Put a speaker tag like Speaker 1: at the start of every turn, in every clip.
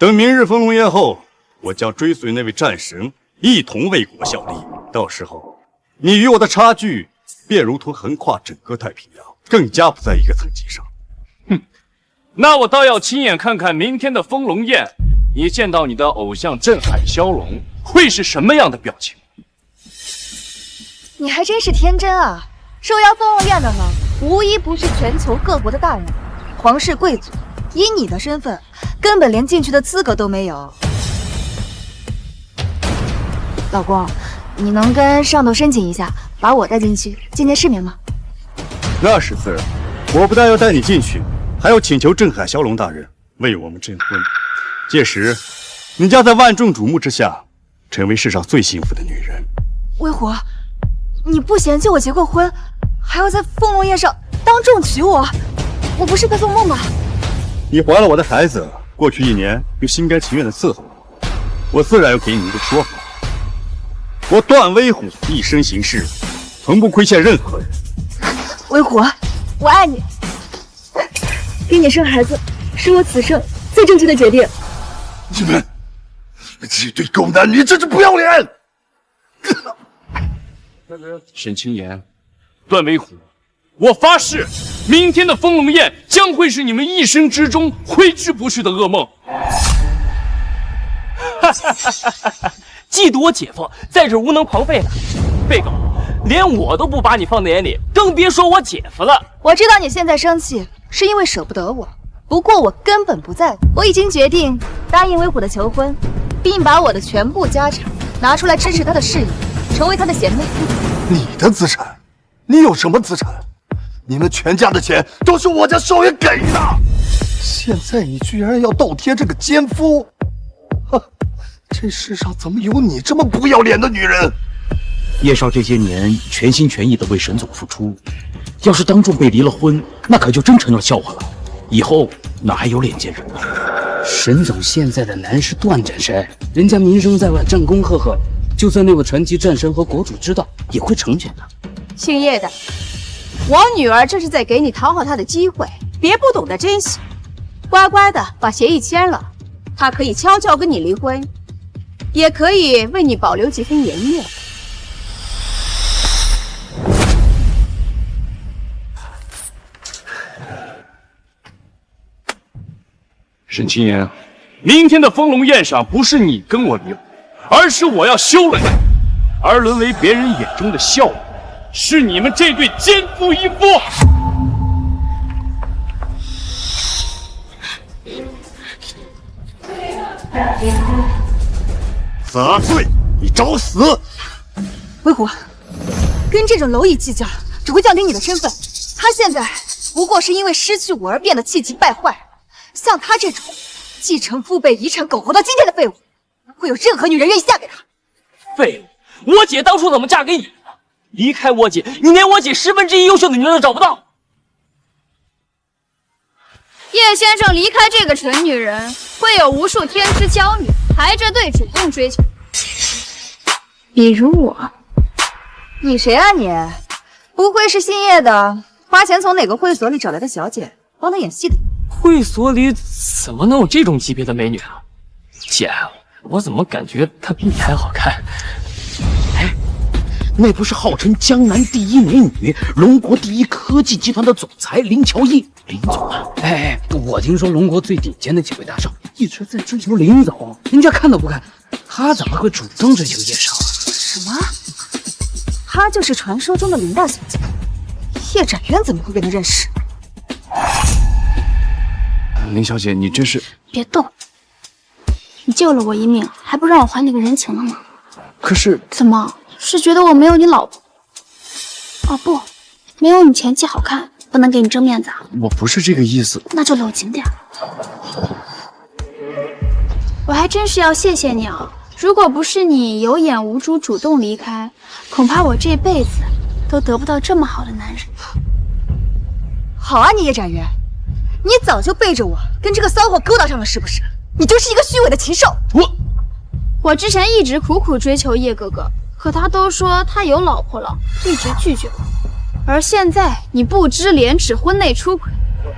Speaker 1: 等明日丰龙宴后，我将追随那位战神一同为国效力。到时候，你与我的差距便如同横跨整个太平洋，更加不在一个层级上。
Speaker 2: 哼，那我倒要亲眼看看明天的丰龙宴，你见到你的偶像镇海骁龙会是什么样的表情？
Speaker 3: 你还真是天真啊！受邀丰龙宴的呢，无一不是全球各国的大人、皇室贵族。以你的身份，根本连进去的资格都没有。老公，你能跟上头申请一下，把我带进去见见世面吗？
Speaker 1: 那是自然。我不但要带你进去，还要请求镇海骁龙大人为我们证婚。届时，你将在万众瞩目之下，成为世上最幸福的女人。
Speaker 3: 微虎，你不嫌弃我结过婚，还要在丰龙宴上当众娶我？我不是在做梦吧？
Speaker 1: 你怀了我的孩子，过去1年又心甘情愿的伺候我自然要给你一个说法。我段威虎一生行事，从不亏欠任何人。
Speaker 3: 微虎，我爱你，给你生孩子是我此生最正确的决定。
Speaker 4: 你们这对狗男女真是不要脸！
Speaker 2: 沈清言，段威虎，我发誓，明天的丰龙宴将会是你们一生之中挥之不去的噩梦。
Speaker 5: 嫉妒我姐夫在这无能狂吠呢，废狗，连我都不把你放在眼里，更别说我姐夫了。
Speaker 3: 我知道你现在生气是因为舍不得我，不过我根本不在乎。我已经决定答应威虎的求婚，并把我的全部家产拿出来支持他的事业，成为他的贤妹。
Speaker 4: 你的资产？你有什么资产？你们全家的钱都是我家少爷给的，现在你居然要倒贴这个奸夫！这世上怎么有你这么不要脸的女人？
Speaker 6: 叶少这些年全心全意地为沈总付出，要是当众被离了婚，那可就真成了笑话了。以后哪还有脸见人呢？
Speaker 7: 沈总现在的男是段战神，人家名声在外，战功赫赫，就算那位传奇战神和国主知道，也会成全的。
Speaker 8: 姓叶的，我女儿这是在给你讨好她的机会，别不懂得珍惜，乖乖的把协议签了，她可以悄悄跟你离婚，也可以为你保留几分颜面。
Speaker 2: 沈清言，明天的丰龙宴上不是你跟我离婚，而是我要休了你，而沦为别人眼中的笑话，是你们这对奸夫淫妇。
Speaker 4: 杂碎，你找死！
Speaker 3: 威虎，跟这种蝼蚁计较，只会降低你的身份。他现在不过是因为失去我而变得气急败坏。像他这种继承父辈遗产、苟活到今天的废物，不会有任何女人愿意嫁给他。
Speaker 5: 废物！我姐当初怎么嫁给你的？离开我姐，你连我姐1/10优秀的女人都找不到。
Speaker 9: 叶先生离开这个蠢女人，会有无数天之娇女排着队主动追求，比如我。
Speaker 3: 你谁啊你？不会是姓叶的花钱从哪个会所里找来的小姐，帮他演戏的？
Speaker 5: 会所里怎么能有这种级别的美女啊？姐，我怎么感觉她比你还好看？
Speaker 6: 哎，那不是号称江南第一美女、龙国第一科技集团的总裁林乔伊，林总啊！
Speaker 7: 哎，我听说龙国最顶尖的几位大少一直在追求林总，人家看都不看，他怎么会主动追求叶少啊？
Speaker 3: 什么？她就是传说中的林大小姐？叶展渊怎么会跟她认识？
Speaker 2: 林小姐，你这是……
Speaker 9: 别动！你救了我一命，还不让我还你个人情了吗？
Speaker 2: 可是
Speaker 9: 怎么是觉得我没有你老婆？哦不，没有你前妻好看，不能给你争面子啊！
Speaker 2: 我不是这个意思，
Speaker 9: 那就搂紧点。我还真是要谢谢你啊！如果不是你有眼无珠主动离开，恐怕我这辈子都得不到这么好的男人。
Speaker 3: 好啊，你叶展渊。你早就背着我跟这个骚货勾搭上了，是不是？你就是一个虚伪的禽兽！
Speaker 9: 我之前一直苦苦追求叶哥哥，可他都说他有老婆了，一直拒绝我。而现在你不知廉耻，婚内出轨，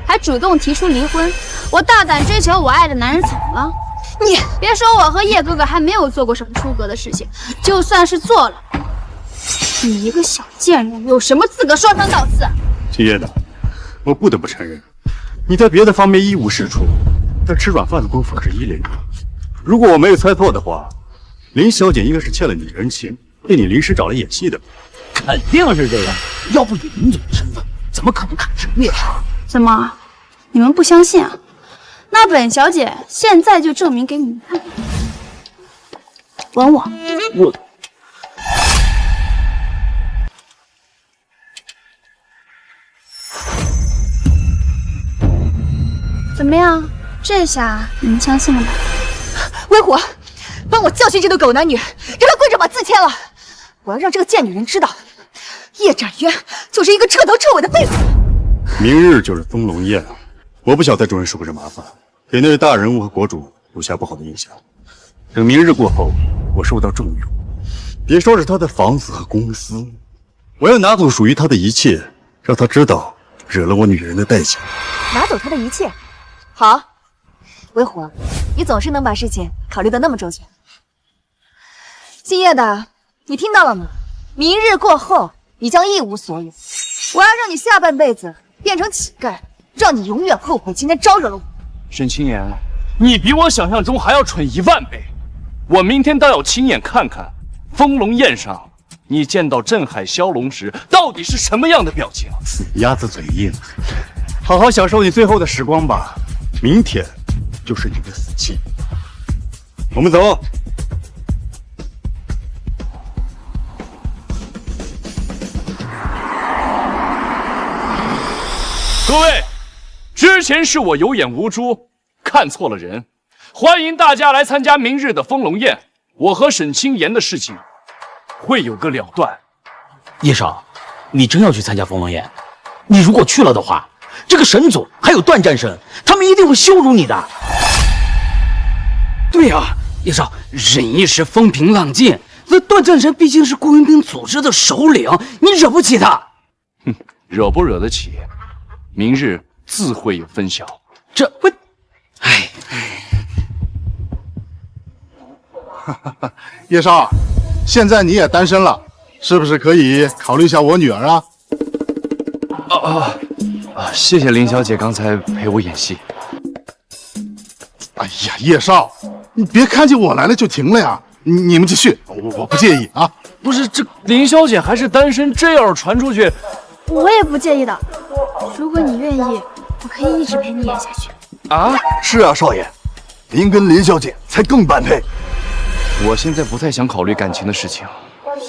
Speaker 9: 还主动提出离婚，我大胆追求我爱的男人怎么了？
Speaker 3: 你
Speaker 9: 别说我和叶哥哥还没有做过什么出格的事情，就算是做了，你一个小贱人有什么资格说三道四？
Speaker 1: 秦叶的，我不得不承认，你在别的方面一无是处，但吃软饭的功夫可是一流。如果我没有猜错的话，林小姐应该是欠了你人情，被你临时找来演戏的。
Speaker 6: 肯定是这样，要不以林总的身份，怎么可能砍成叶少？
Speaker 9: 怎么，你们不相信啊？那本小姐现在就证明给你们看。吻我。
Speaker 6: 我
Speaker 9: 怎么样？这下你们相信了吧？
Speaker 3: 威虎，帮我教训这对狗男女，让他跪着把字签了。我要让这个贱女人知道，叶展渊就是一个彻头彻尾的废物。
Speaker 1: 明日就是丰龙宴，我不想在众人受这麻烦，给那位大人物和国主留下不好的印象。等明日过后，我受到重用，别说是他的房子和公司，我要拿走属于他的一切，让他知道惹了我女人的代价。
Speaker 3: 拿走他的一切？好，威虎，你总是能把事情考虑得那么周全。姓叶的，你听到了吗？明日过后，你将一无所有。我要让你下半辈子变成乞丐，让你永远后悔今天招惹了我。
Speaker 2: 沈清言，你比我想象中还要蠢10000倍。我明天倒要亲眼看看，丰龙宴上你见到镇海骁龙时到底是什么样的表情。
Speaker 1: 死鸭子嘴硬，好好享受你最后的时光吧。明天就是你的死期。我们走。
Speaker 2: 各位，之前是我有眼无珠，看错了人。欢迎大家来参加明日的丰龙宴，我和沈清言的事情会有个了断。
Speaker 6: 叶少，你真要去参加丰龙宴？你如果去了的话，这个沈总还有段战神，他们一定会羞辱你的。
Speaker 7: 对啊，叶少，忍一时风平浪静。那段战神毕竟是雇佣兵组织的首领，你惹不起他。
Speaker 2: 哼，惹不惹得起，明日自会有分晓。
Speaker 7: 这不，哎，
Speaker 4: 叶少，现在你也单身了，是不是可以考虑一下我女儿啊？
Speaker 2: 谢谢林小姐刚才陪我演戏。
Speaker 4: 哎呀，叶少，你别看见我来了就停了呀！你们继续，我不介意啊。
Speaker 2: 不是，这林小姐还是单身，这要是传出去，
Speaker 9: 我也不介意的。如果你愿意，我可以一直陪你演下去。
Speaker 2: 啊？
Speaker 4: 是啊，少爷，您跟林小姐才更般配。
Speaker 2: 我现在不太想考虑感情的事情。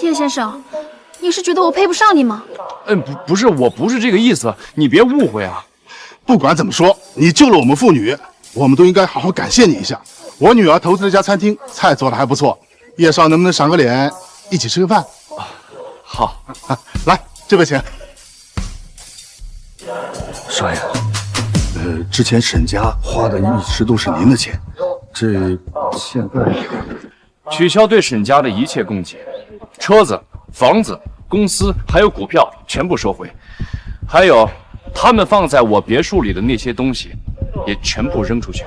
Speaker 9: 叶先生，你是觉得我配不上你吗？
Speaker 2: 不是，我不是这个意思，你别误会啊。
Speaker 4: 不管怎么说，你救了我们父女，我们都应该好好感谢你一下。我女儿投资这家餐厅，菜做的还不错，叶少能不能赏个脸，一起吃个饭？
Speaker 2: 好，
Speaker 4: 来，这位请。
Speaker 1: 少爷，
Speaker 4: 之前沈家花的一直都是您的钱，这现在
Speaker 2: 取消对沈家的一切供给，车子、房子、公司还有股票全部收回，还有他们放在我别墅里的那些东西，也全部扔出去。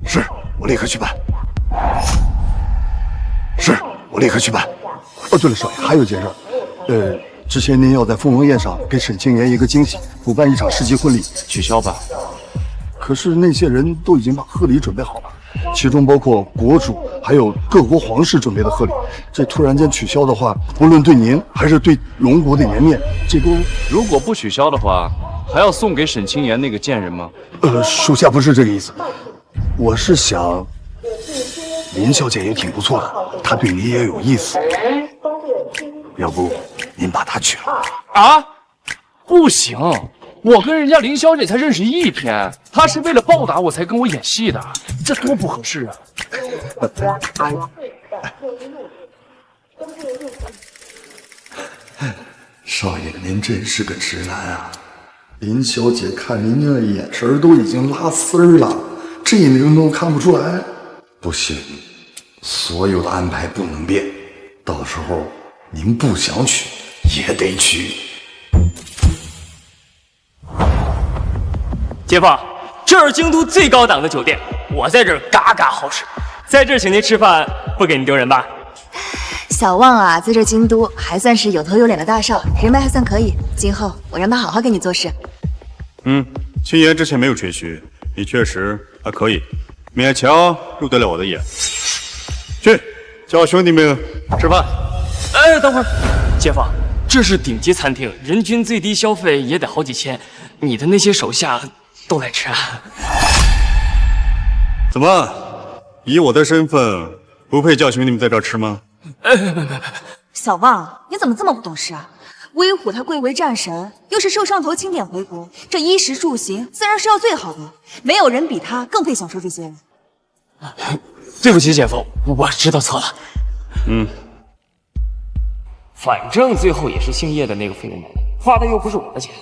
Speaker 4: 是我立刻去办。是我立刻去办。哦，对了，少爷，还有一件事，之前您要在丰龙宴上给沈清言一个惊喜，补办一场世纪婚礼，
Speaker 2: 取消吧。
Speaker 4: 可是那些人都已经把贺礼准备好了，其中包括国主还有各国皇室准备的贺礼，这突然间取消的话，无论对您还是对龙国的颜面，这都……
Speaker 2: 如果不取消的话，还要送给沈清言那个贱人吗？
Speaker 4: 属下不是这个意思，我是想，林小姐也挺不错的，她对你也有意思，要不您把她娶了？
Speaker 2: 啊，不行，我跟人家林小姐才认识1天，她是为了报答我才跟我演戏的，这多不合适啊！
Speaker 4: 少爷，您真是个直男啊！林小姐看您那眼神都已经拉丝儿了，这您都看不出来？不行，所有的安排不能变，到时候您不想娶也得娶。
Speaker 5: 街坊，这这是京都最高档的酒店，我在这儿嘎嘎好使，在这儿请您吃饭不给您丢人吧？
Speaker 3: 小旺啊，在这京都还算是有头有脸的大少，人脉还算可以。今后我让他好好给你做事。
Speaker 1: 青岩之前没有吹嘘，你确实还可以，勉强入得了我的眼。去，叫兄弟们吃饭。
Speaker 5: 哎，等会儿，姐夫，这是顶级餐厅，人均最低消费也得好几千，你的那些手下都来吃啊？
Speaker 1: 怎么，以我的身份，不配叫兄弟们在这儿吃吗？
Speaker 3: 小旺，你怎么这么不懂事啊？威虎他贵为战神，又是受上头钦点回国，这衣食住行自然是要最好的，没有人比他更配享受这些。
Speaker 5: 对不起，姐夫，我知道错了。反正最后也是姓叶的那个废物买的，花的又不是我的钱。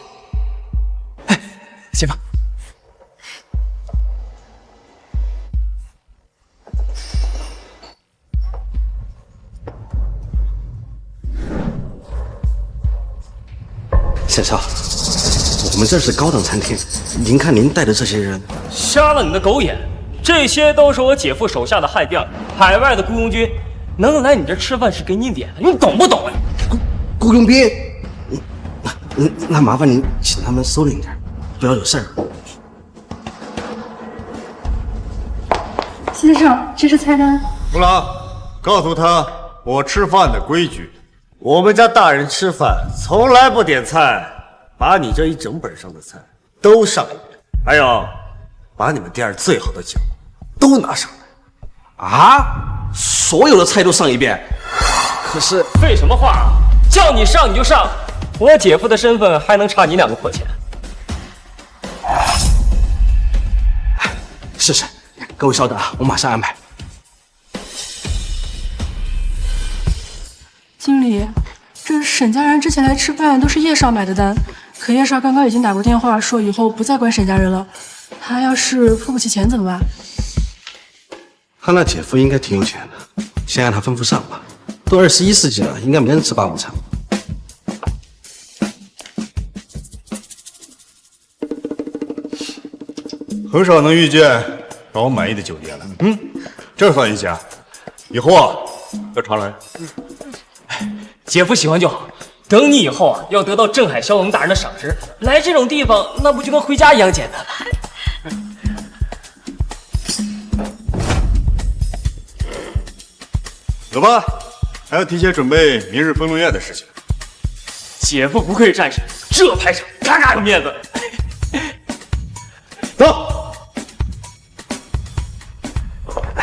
Speaker 5: 哎，姐夫。
Speaker 10: 先生，我们这是高档餐厅，您看您带的这些人，
Speaker 5: 瞎了你的狗眼！这些都是我姐夫手下的害店，海外的雇佣军，能来你这吃饭是给你脸的，你懂不懂啊？
Speaker 10: 雇佣兵，那麻烦您请他们收敛点，不要有事儿。
Speaker 9: 先生，这是菜单。
Speaker 1: 木狼，告诉他我吃饭的规矩。
Speaker 11: 我们家大人吃饭从来不点菜，把你这一整本上的菜都上一遍，还有把你们店最好的酒都拿上来。
Speaker 10: 啊！所有的菜都上一遍？可是
Speaker 5: 废什么话？叫你上你就上，我姐夫的身份还能差你2个破钱？
Speaker 10: 是，各位稍等，我马上安排。
Speaker 12: 经理，这沈家人之前来吃饭都是叶少买的单，可叶少刚刚已经打过电话说以后不再管沈家人了，他要是付不起钱怎么办？
Speaker 10: 他那姐夫应该挺有钱的，先让他吩咐上吧。都21世纪了，应该没人吃8、5餐。
Speaker 1: 很少能遇见让我满意的酒店了。这算一家，以后啊要常来。
Speaker 5: 姐夫喜欢就好，等你以后啊要得到镇海骁龙大人的赏识，来这种地方那不就跟回家一样简单了？
Speaker 1: 走吧，还要提前准备明日丰隆宴的事情。
Speaker 5: 姐夫不愧是战神，这排场嘎嘎有面子。
Speaker 1: 走。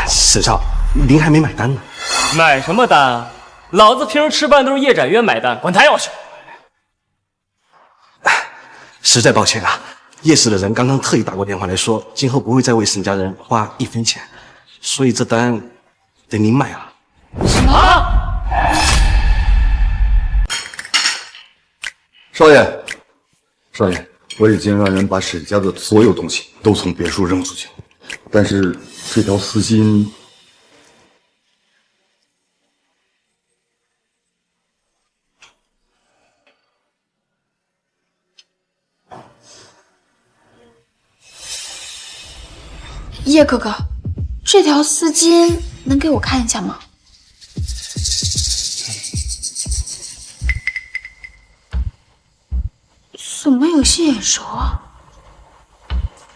Speaker 10: 沈少，您还没买单呢。
Speaker 5: 买什么单啊？老子平时吃饭都是叶展约买单，管他要求。
Speaker 10: 实在抱歉啊，叶氏的人刚刚特意打过电话来说，今后不会再为沈家人花1分钱，所以这单得您买了。
Speaker 5: 什么？
Speaker 4: 少爷，我已经让人把沈家的所有东西都从别墅扔出去，但是这条丝巾。
Speaker 9: 叶哥哥，这条丝巾能给我看一下吗？怎么有些眼熟啊？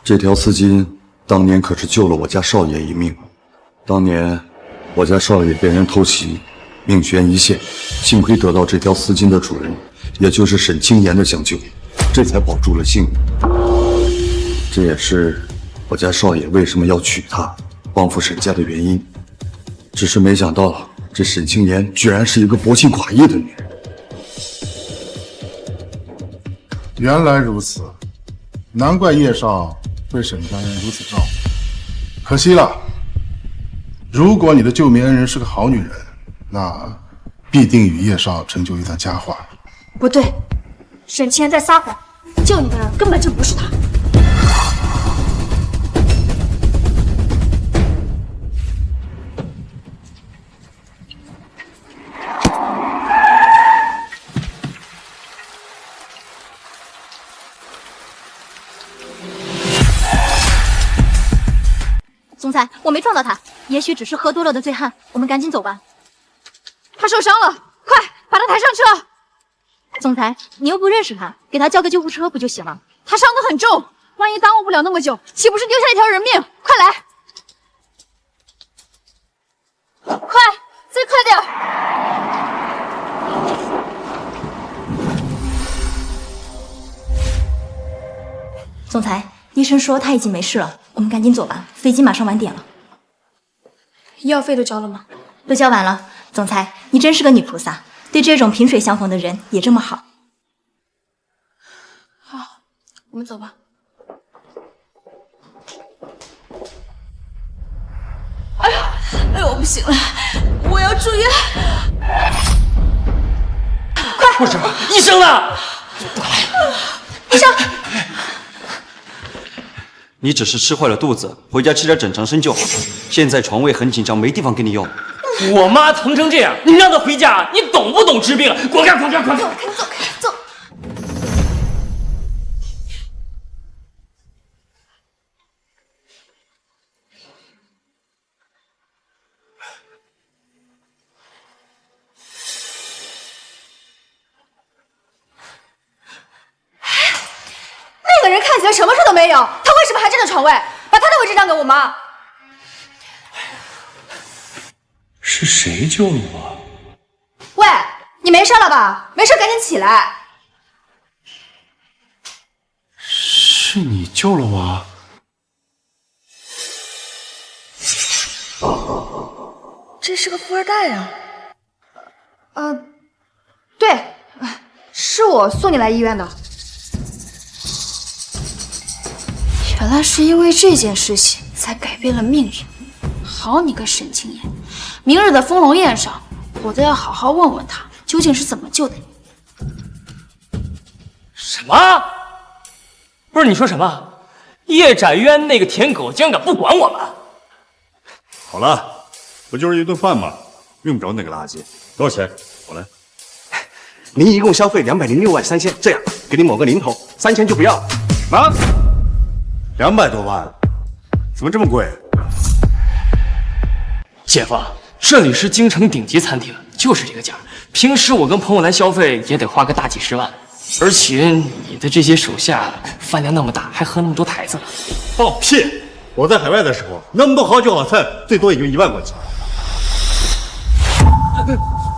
Speaker 4: 这条丝巾当年可是救了我家少爷一命。当年我家少爷被人偷袭，命悬一线，幸亏得到这条丝巾的主人，也就是沈清言的相救，这才保住了性命。这也是我家少爷为什么要娶她，帮扶沈家的原因。只是没想到，这沈清言居然是一个薄情寡义的女人。
Speaker 13: 原来如此，难怪叶少对沈家人如此照顾。可惜了，如果你的救命恩人是个好女人，那必定与叶少成就一段佳话。
Speaker 9: 不对，沈清言在撒谎，救你的人根本就不是他。
Speaker 3: 我没撞到他，也许只是喝多了的醉汉。我们赶紧走吧。
Speaker 9: 他受伤了，快把他抬上车。
Speaker 3: 总裁，你又不认识他，给他叫个救护车不就行了？
Speaker 9: 他伤得很重，万一耽误不了那么久，岂不是丢下一条人命？快来！快，再快点！
Speaker 3: 总裁，医生说他已经没事了，我们赶紧走吧，飞机马上晚点了。
Speaker 9: 医药费都交了吗？
Speaker 3: 都交完了。总裁，你真是个女菩萨，对这种萍水相逢的人也这么好。
Speaker 9: 好，我们走吧。
Speaker 8: 哎呦，我不行了，我要住院！
Speaker 5: 快！不是，医生呢？
Speaker 8: 医生，
Speaker 10: 你只是吃坏了肚子，回家吃点整肠参就好。现在床位很紧张，没地方给你用。
Speaker 5: 我妈疼成这样，你让她回家，你懂不懂治病？滚开！滚开！滚开！
Speaker 8: 走开，走开，走。那个人看起来什么事都没有，他为什么还占着床位？把他的位置让给我妈。
Speaker 2: 是谁救了我？
Speaker 3: 喂，你没事了吧？没事赶紧起来。
Speaker 2: 是你救了我？
Speaker 3: 这是个富二代啊。对，是我送你来医院的。
Speaker 9: 原来是因为这件事情才改变了命运。好你个沈清言，明日的丰隆宴上，我都要好好问问他究竟是怎么救的你。
Speaker 5: 什么？不是你说什么？叶展渊那个舔狗竟然敢不管我们？
Speaker 1: 好了，不就是一顿饭吗？用不着那个垃圾。多少钱？我来。
Speaker 10: 您一共消费206万3000，这样给你抹个零头，3000就不要。
Speaker 1: 啊？200多万，怎么这么贵？
Speaker 5: 姐夫，这里是京城顶级餐厅，就是这个价。平时我跟朋友来消费也得花个大几十万，而且你的这些手下饭量那么大，还喝那么多台子呢。
Speaker 1: 放屁！我在海外的时候，那么多好酒好菜，最多也就1万块钱。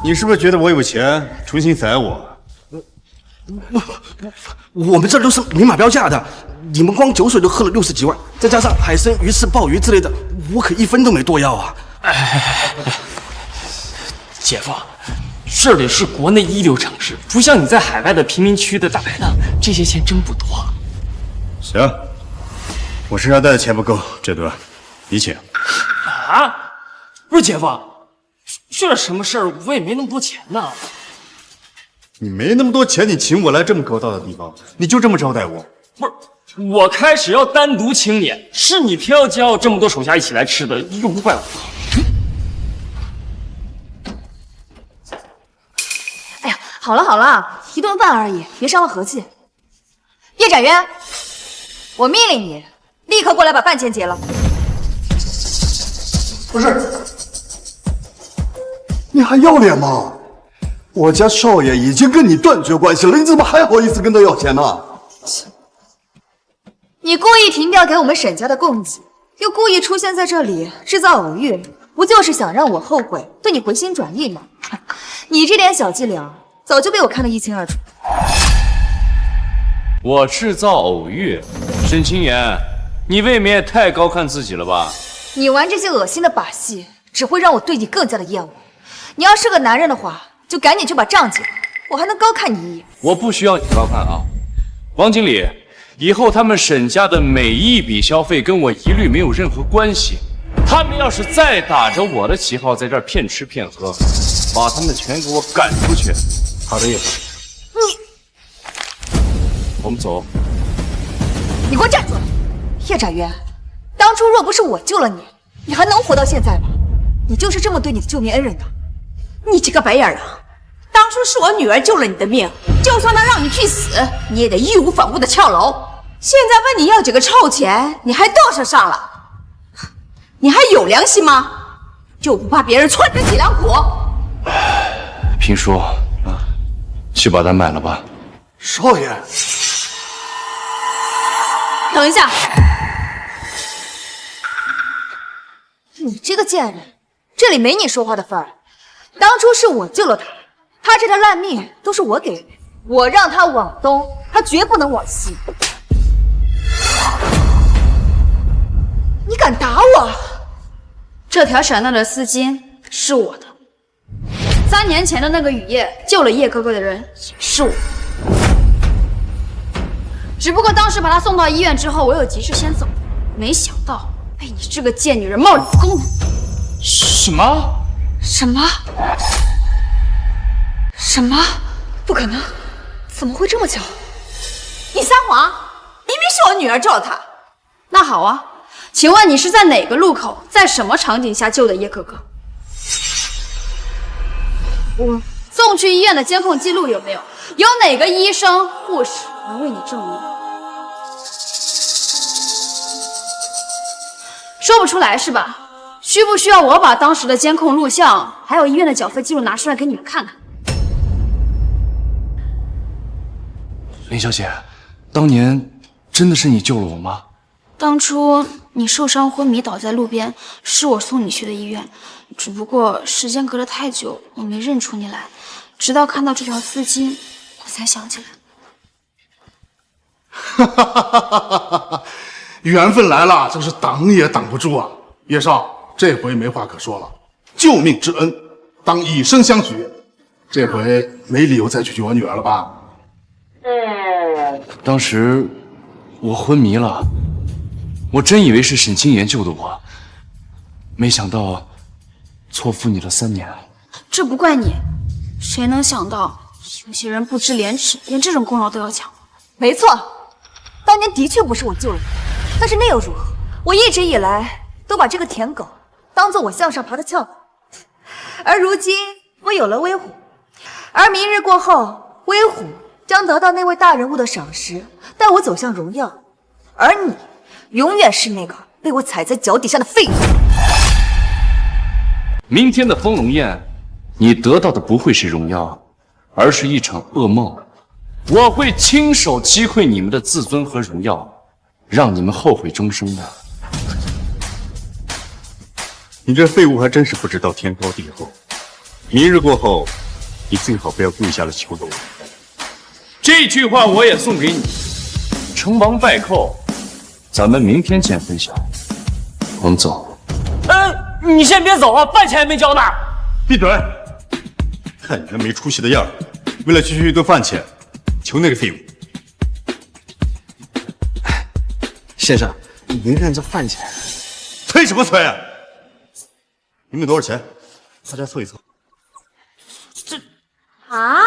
Speaker 1: 你是不是觉得我有钱，重新宰我？
Speaker 10: 我们这都是明码标价的，你们光酒水都喝了60几万，再加上海参、鱼翅、鲍鱼之类的，我可1分都没多要啊！
Speaker 5: 姐夫，这里是国内一流城市，不像你在海外的贫民区的大排档，这些钱真不多。
Speaker 1: 行，我身上带的钱不够，这顿你请。
Speaker 5: 啊？不是姐夫，这什么事儿？我也没那么多钱呢。
Speaker 1: 你没那么多钱，你请我来这么高档的地方，你就这么招待我？
Speaker 5: 不是，我开始要单独请你，是你偏要叫这么多手下一起来吃的，又不怪我。
Speaker 3: 哎呀，好了好了，一顿饭而已，别伤了和气。叶展渊，我命令你立刻过来把饭钱结了。
Speaker 4: 不是，你还要脸吗？我家少爷已经跟你断绝关系了，你怎么还好意思跟他要钱呢？
Speaker 3: 你故意停掉给我们沈家的供给，又故意出现在这里制造偶遇，不就是想让我后悔，对你回心转意吗？你这点小伎俩，早就被我看得一清二楚。
Speaker 2: 我制造偶遇，沈清言，你未免也太高看自己了吧？
Speaker 3: 你玩这些恶心的把戏，只会让我对你更加的厌恶。你要是个男人的话，就赶紧去把账结了，我还能高看你一眼。
Speaker 2: 我不需要你高看啊，王经理，以后他们沈家的每一笔消费跟我一律没有任何关系。他们要是再打着我的旗号在这儿骗吃骗喝，把他们全给我赶出去。好的，叶总。我们走。
Speaker 3: 你给我站住！叶展渊，当初若不是我救了你，你还能活到现在吗？你就是这么对你的救命恩人的？
Speaker 8: 你这个白眼狼！当初是我女儿救了你的命，就算能让你去死，你也得义无反顾的跳楼。现在问你要几个臭钱，你还嘚瑟上了？你还有良心吗？就不怕别人篡人脊梁骨？
Speaker 2: 评叔，去把单买了吧。
Speaker 4: 少爷，
Speaker 3: 等一下，你这个贱人，这里没你说话的份儿。当初是我救了他，他这条烂命都是我给的，我让他往东，他绝不能往西。你敢打我？
Speaker 9: 这条闪亮的丝巾是我的。3年前的那个雨夜救了叶哥哥的人也是我。只不过当时把他送到医院之后，我有急事先走，没想到被你这个贱女人冒领功。
Speaker 5: 什么？
Speaker 3: 什么？什么？不可能！怎么会这么巧？
Speaker 8: 你撒谎！明明是我女儿救了他。
Speaker 9: 那好啊，请问你是在哪个路口，在什么场景下救的叶哥哥？我送去医院的监控记录有没有？有哪个医生、护士能为你证明？说不出来是吧？需不需要我把当时的监控录像，还有医院的缴费记录拿出来给你们看看？
Speaker 2: 林小姐，当年真的是你救了我吗？
Speaker 9: 当初你受伤昏迷倒在路边，是我送你去的医院，只不过时间隔得太久，我没认出你来，直到看到这条丝巾，我才想起来。
Speaker 13: 哈哈哈哈哈哈！缘分来了，真是挡也挡不住啊！叶少，这回没话可说了，救命之恩，当以身相许。这回没理由再去救我女儿了吧？
Speaker 2: 当时我昏迷了，我真以为是沈清言救的我，没想到错付你了3年。
Speaker 9: 这不怪你，谁能想到有些人不知廉耻，连这种功劳都要抢。
Speaker 3: 没错，当年的确不是我救了你，但是那又如何？我一直以来都把这个舔狗当做我向上爬的翘楚，而如今我有了威虎，而明日过后，威虎将得到那位大人物的赏识，带我走向荣耀，而你永远是那个被我踩在脚底下的废物。
Speaker 2: 明天的丰龙宴，你得到的不会是荣耀，而是一场噩梦。我会亲手击溃你们的自尊和荣耀，让你们后悔终生的。
Speaker 1: 你这废物还真是不知道天高地厚。明日过后，你最好不要跪下来求我。
Speaker 2: 这句话我也送给你。成王败寇，咱们明天见分晓。我们走。
Speaker 5: 你先别走啊，饭钱还没交呢。
Speaker 1: 闭嘴！看你那没出息的样儿，为了区区一顿饭钱，求那个废物。
Speaker 10: 先生，您看这饭钱，
Speaker 1: 催什么催啊？你们多少钱？大家凑一凑。
Speaker 8: 啊！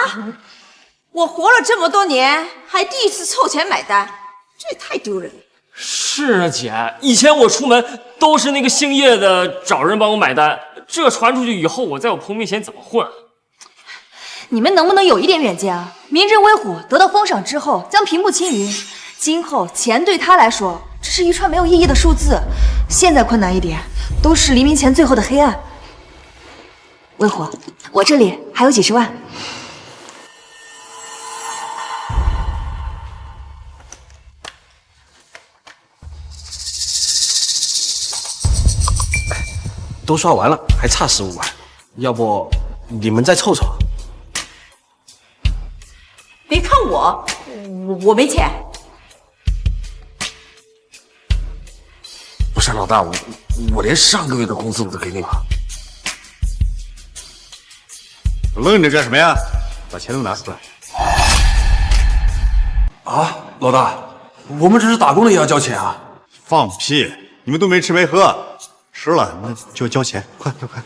Speaker 8: 我活了这么多年，还第一次凑钱买单，这也太丢人了。
Speaker 5: 是啊，姐，以前我出门都是那个姓叶的找人帮我买单，这传出去以后，我在我朋友面前怎么混？
Speaker 3: 你们能不能有一点远见啊？明日威虎得到封赏之后，将平步青云，今后钱对他来说只是一串没有意义的数字。现在困难一点，都是黎明前最后的黑暗。威虎，我这里还有几十万。
Speaker 10: 都刷完了，还差15万，要不你们再凑凑？
Speaker 8: 别看我没钱。
Speaker 11: 不是老大，我连上个月的工资我都给你了。
Speaker 1: 愣着干什么呀？把钱都拿出来！
Speaker 4: 啊，老大，我们只是打工的也要交钱啊！
Speaker 1: 放屁！你们都没吃没喝，吃了那就交钱，快快快！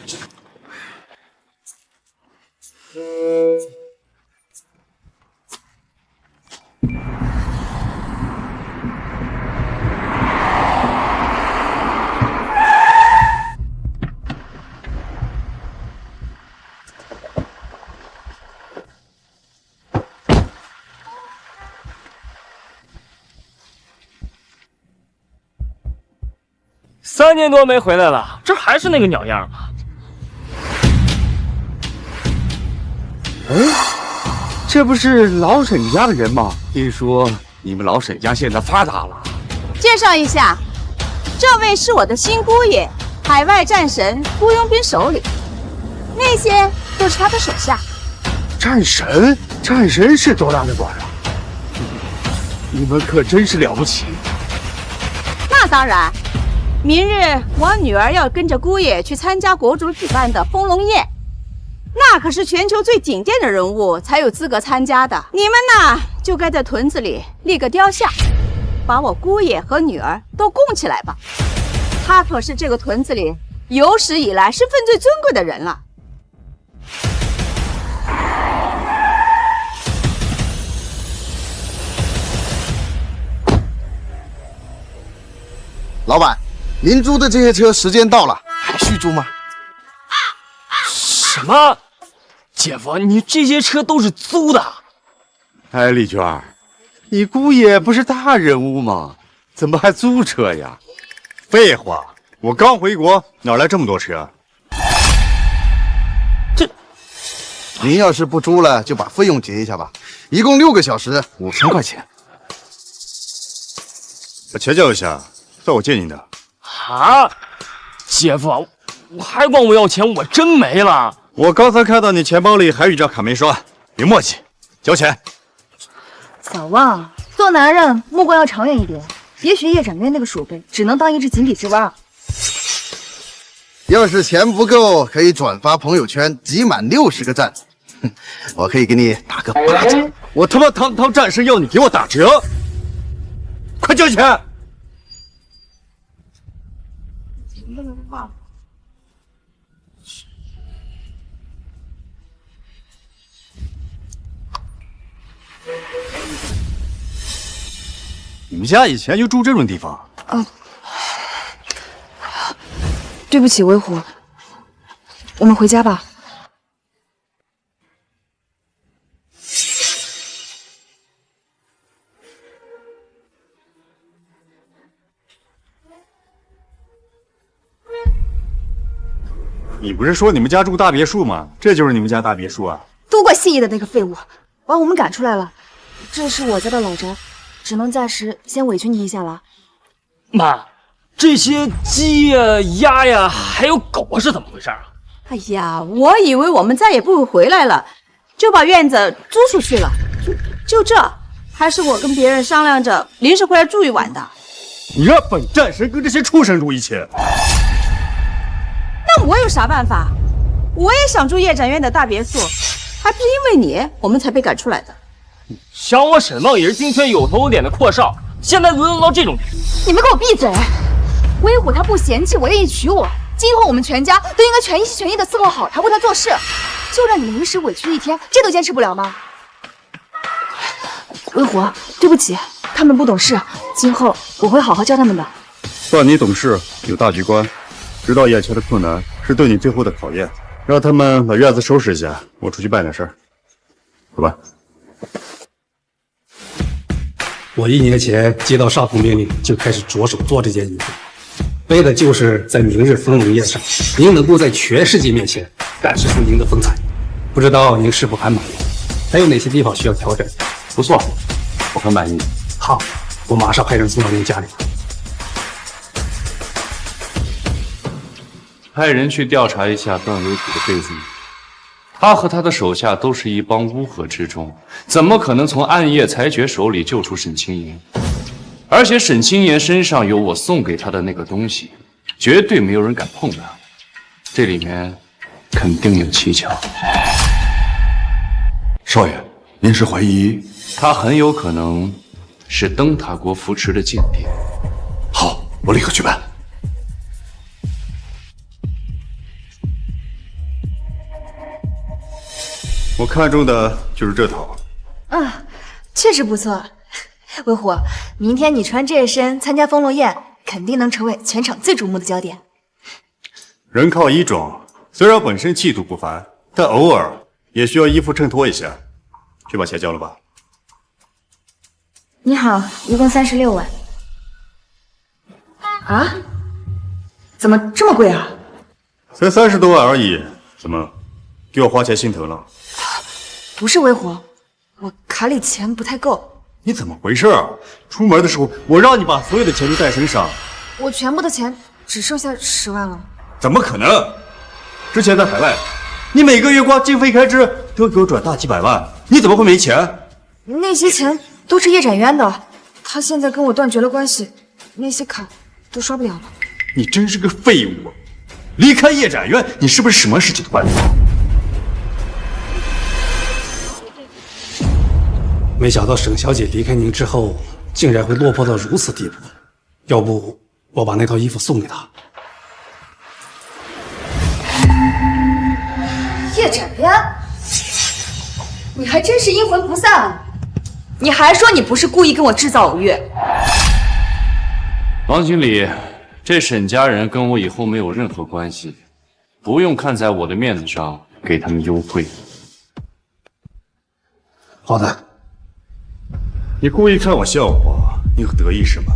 Speaker 5: 3年多没回来了，这还是那个鸟样吗？
Speaker 14: 哎，这不是老沈家的人吗？听说你们老沈家现在发达了。
Speaker 8: 介绍一下，这位是我的新姑爷，海外战神孤佣兵首领，那些都是他的手下。
Speaker 14: 战神？战神是多大的官啊？你们可真是了不起。
Speaker 8: 那当然，明日我女儿要跟着姑爷去参加国主举办的丰龙宴，那可是全球最顶尖的人物才有资格参加的。你们呐，就该在屯子里立个雕像，把我姑爷和女儿都供起来吧。他可是这个屯子里有史以来身份最尊贵的人了。
Speaker 4: 老板，您租的这些车时间到了，还续租吗？
Speaker 5: 什么？姐夫，你这些车都是租的？
Speaker 14: 哎，丽娟，你姑爷不是大人物吗？怎么还租车呀？
Speaker 1: 废话，我刚回国，哪来这么多车？
Speaker 4: 您要是不租了，就把费用结一下吧，一共6个小时，5000块钱。
Speaker 1: 请教一下，算我借你的。
Speaker 5: 啊，姐夫，我还管我要钱，我真没了。
Speaker 1: 我刚才看到你钱包里还有一张卡没刷，别墨迹，交钱。
Speaker 3: 小旺，做男人目光要长远一点，别学叶展渊那个鼠辈，只能当一只井底之蛙。
Speaker 4: 要是钱不够，可以转发朋友圈，集满60个赞，我可以给你打个8折。
Speaker 1: 我他妈堂战士要你给我打折，快交钱！你们家以前就住这种地方？
Speaker 3: 对不起，威虎，我们回家吧。
Speaker 1: 你不是说你们家住大别墅吗？这就是你们家大别墅啊！
Speaker 3: 都怪谢意的那个废物，把我们赶出来了。这是我家的老宅，只能暂时先委屈你一下了。
Speaker 5: 妈，这些鸡呀、鸭呀，还有狗啊，是怎么回事啊？
Speaker 8: 哎呀，我以为我们再也不会回来了，就把院子租出去了。就这，还是我跟别人商量着临时回来住一晚的。
Speaker 1: 你让本战神跟这些畜生住一起？
Speaker 8: 那我有啥办法？我也想住叶展院的大别墅，还不是因为你，我们才被赶出来的。
Speaker 5: 想我沈梦也是今天有头有脸的阔少，现在沦落到这种地步。
Speaker 3: 你们给我闭嘴！威虎他不嫌弃我，愿意娶我，今后我们全家都应该全心全意的伺候好他，为他做事。就让你临时委屈一天，这都坚持不了吗？威虎，对不起，他们不懂事，今后我会好好教他们的。
Speaker 1: 算你懂事，有大局观，知道眼前的困难是对你最后的考验。让他们把院子收拾一下，我出去办点事儿。走吧。
Speaker 15: 我1年前接到上头命令，就开始着手做这件衣服，为的就是在明日丰龙宴上，您能够在全世界面前展示出您的风采。不知道您是否还满意？还有哪些地方需要调整？
Speaker 14: 不错，我很满意。
Speaker 15: 好，我马上派人送到您家里。
Speaker 2: 派人去调查一下段维虎的背景。他和他的手下都是一帮乌合之众，怎么可能从暗夜裁决手里救出沈清言？而且沈清言身上有我送给他的那个东西，绝对没有人敢碰他。这里面肯定有蹊跷。
Speaker 13: 少爷，您是怀疑
Speaker 2: 他很有可能是灯塔国扶持的间谍。
Speaker 13: 好，我立刻去办。
Speaker 1: 我看中的就是这套。
Speaker 3: 确实不错。威虎，明天你穿这身参加丰龙宴，肯定能成为全场最瞩目的焦点。
Speaker 1: 人靠衣装，虽然本身气度不凡，但偶尔也需要衣服衬托一下。去把钱交了吧。
Speaker 3: 你好，一共36万。啊？怎么这么贵啊？
Speaker 1: 才30多万而已，怎么给我花钱心疼了？
Speaker 3: 不是微火，我卡里钱不太够。
Speaker 1: 你怎么回事啊？出门的时候我让你把所有的钱都带身上，
Speaker 3: 我全部的钱只剩下10万了。
Speaker 1: 怎么可能？之前在海外，你每个月光经费开支都给我转大几百万，你怎么会没钱？
Speaker 3: 那些钱都是叶展渊的，他现在跟我断绝了关系，那些卡都刷不了了。
Speaker 1: 你真是个废物！离开叶展渊，你是不是什么事情都办不到？
Speaker 15: 没想到沈小姐离开您之后，竟然会落魄到如此地步。要不我把那套衣服送给她。
Speaker 3: 叶展渊，你还真是阴魂不散啊！你还说你不是故意跟我制造偶遇？
Speaker 2: 王经理，这沈家人跟我以后没有任何关系，不用看在我的面子上给他们优惠。
Speaker 15: 好的。
Speaker 1: 你故意看我笑话，你得意什么？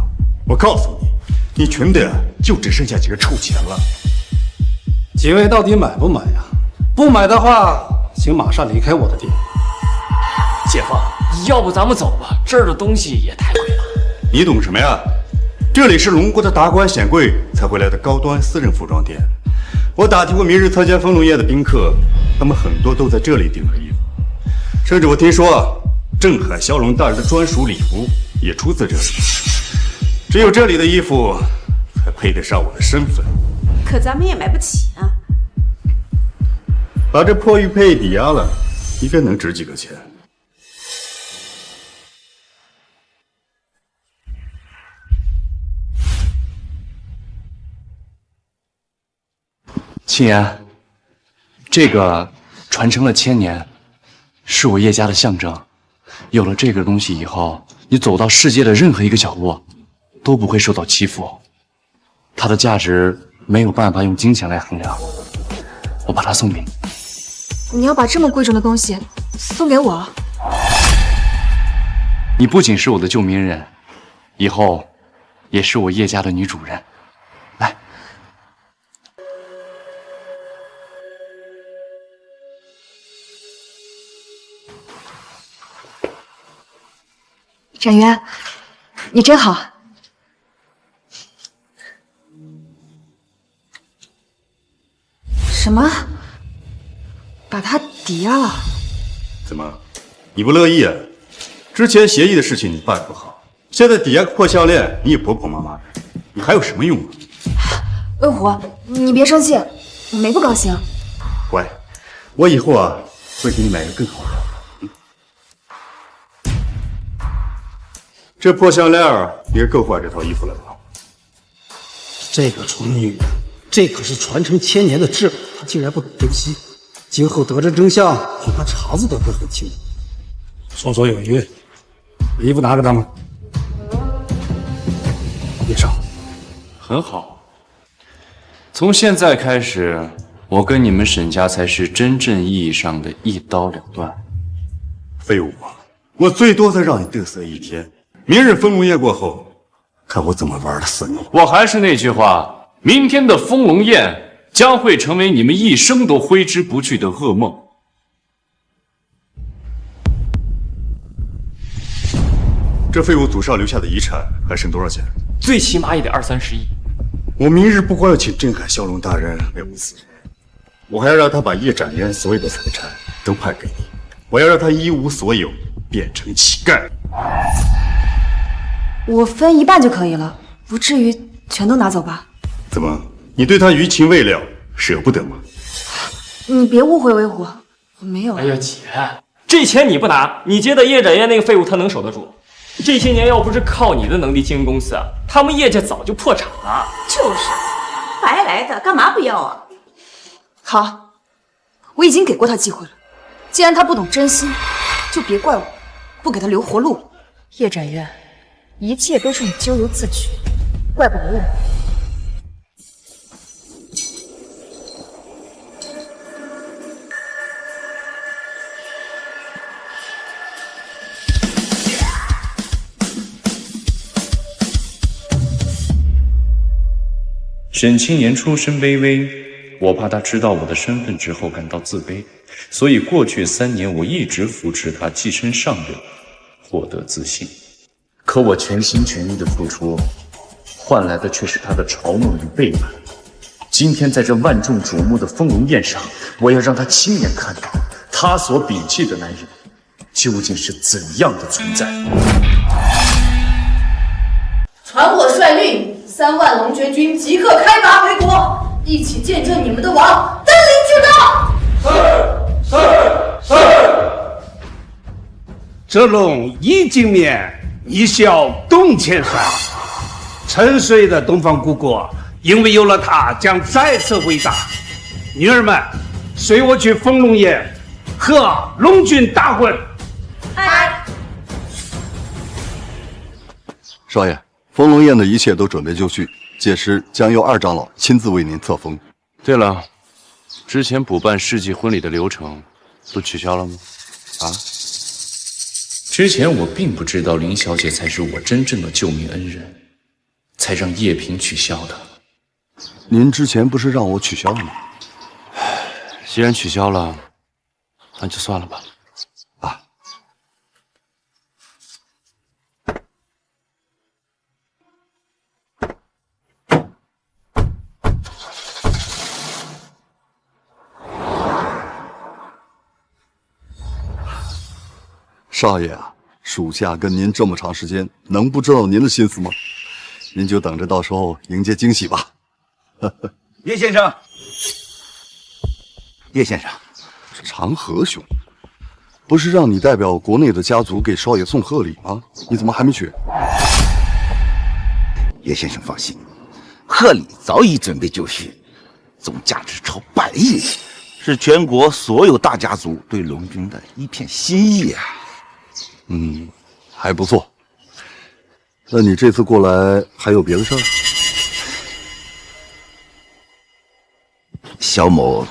Speaker 1: 我告诉你，你穷的就只剩下几个臭钱了。
Speaker 15: 几位到底买不买呀？不买的话，请马上离开我的店。
Speaker 5: 姐夫，要不咱们走吧？这儿的东西也太贵了。
Speaker 1: 你懂什么呀？这里是龙国的达官显贵才会来的高端私人服装店。我打听过明日参加丰隆宴的宾客，他们很多都在这里订了衣服，甚至我听说镇海骁龙大人的专属礼服也出自这里。只有这里的衣服才配得上我的身份。
Speaker 8: 可咱们也买不起啊。
Speaker 1: 把这破玉佩抵押了，应该能值几个钱。
Speaker 2: 青言，这个传承了1000年，是我叶家的象征。有了这个东西以后，你走到世界的任何一个角落，都不会受到欺负。它的价值没有办法用金钱来衡量，我把它送给你。
Speaker 3: 你要把这么贵重的东西送给我？
Speaker 2: 你不仅是我的救命人，以后也是我叶家的女主人。来，
Speaker 3: 展渊，你真好。什么？把它抵押了？
Speaker 1: 怎么，你不乐意啊？之前协议的事情你办不好，现在抵押个破项链，你也婆婆妈妈的，你还有什么用啊？
Speaker 3: 魏虎，你别生气，我没不高兴。
Speaker 1: 乖，我以后啊会给你买个更好的。这破项链也够换这套衣服了吧？
Speaker 15: 这个蠢女人，这可是传承1000年的智慧，她竟然不懂珍惜。今后得知真相，恐怕肠子都不会清。绰绰有余，衣服拿给他们。叶少，
Speaker 2: 很好。从现在开始，我跟你们沈家才是真正意义上的一刀两断。
Speaker 1: 废物，我最多再让你嘚瑟1天。明日丰隆宴过后，看我怎么玩得死你。
Speaker 2: 我还是那句话，明天的丰隆宴将会成为你们一生都挥之不去的噩梦。
Speaker 1: 这废物祖上留下的遗产还剩多少钱？
Speaker 5: 最起码也得20-30亿。
Speaker 1: 我明日不光要请镇海骁龙大人为我死，我还要让他把叶展渊所有的财产都判给你，我要让他一无所有，变成乞丐。
Speaker 3: 我分一半就可以了，不至于全都拿走吧？
Speaker 1: 怎么，你对他余情未了，舍不得吗？
Speaker 3: 你别误会魏虎，我没有。
Speaker 5: 哎呀，姐，这钱你不拿，你接的叶展渊那个废物他能守得住？这些年要不是靠你的能力经营公司啊，他们叶家早就破产了。
Speaker 8: 就是，白来的，干嘛不要啊？
Speaker 3: 好，我已经给过他机会了，既然他不懂珍惜，就别怪我不给他留活路。叶展渊，一切都是你咎由自取，怪不得我。
Speaker 16: 沈清言出身卑微，我怕他知道我的身份之后感到自卑，所以过去3年我一直扶持他跻身上任，获得自信。可我全心全意的付出，换来的却是他的嘲弄与背叛。今天在这万众瞩目的丰容宴上，我要让他亲眼看到他所摒弃的男人究竟是怎样的存在。
Speaker 17: 传我率领3万龙泉军即刻开拔回国，一起见证你们的王登临至高。
Speaker 18: 这龙一进面，一笑动千山。沉睡的东方姑国，因为有了他，将再次伟大。女儿们，随我去丰龙宴，贺龙君大婚。
Speaker 4: 少爷，丰龙宴的一切都准备就绪，届时将由2长老亲自为您册封。
Speaker 16: 对了，之前补办世纪婚礼的流程都取消了吗？啊？之前我并不知道林小姐才是我真正的救命恩人，才让叶萍取消的。
Speaker 4: 您之前不是让我取消了吗？
Speaker 16: 既然取消了，那就算了吧。
Speaker 4: 啊。少爷啊，属下跟您这么长时间，能不知道您的心思吗？您就等着到时候迎接惊喜吧。
Speaker 6: 叶先生，叶先生，
Speaker 4: 长河兄，不是让你代表国内的家族给少爷送贺礼吗？你怎么还没去？
Speaker 6: 叶先生放心，贺礼早已准备就绪，总价值超100亿，是全国所有大家族对龙君的一片心意啊。
Speaker 4: 还不错。那你这次过来还有别的事儿？
Speaker 6: 萧某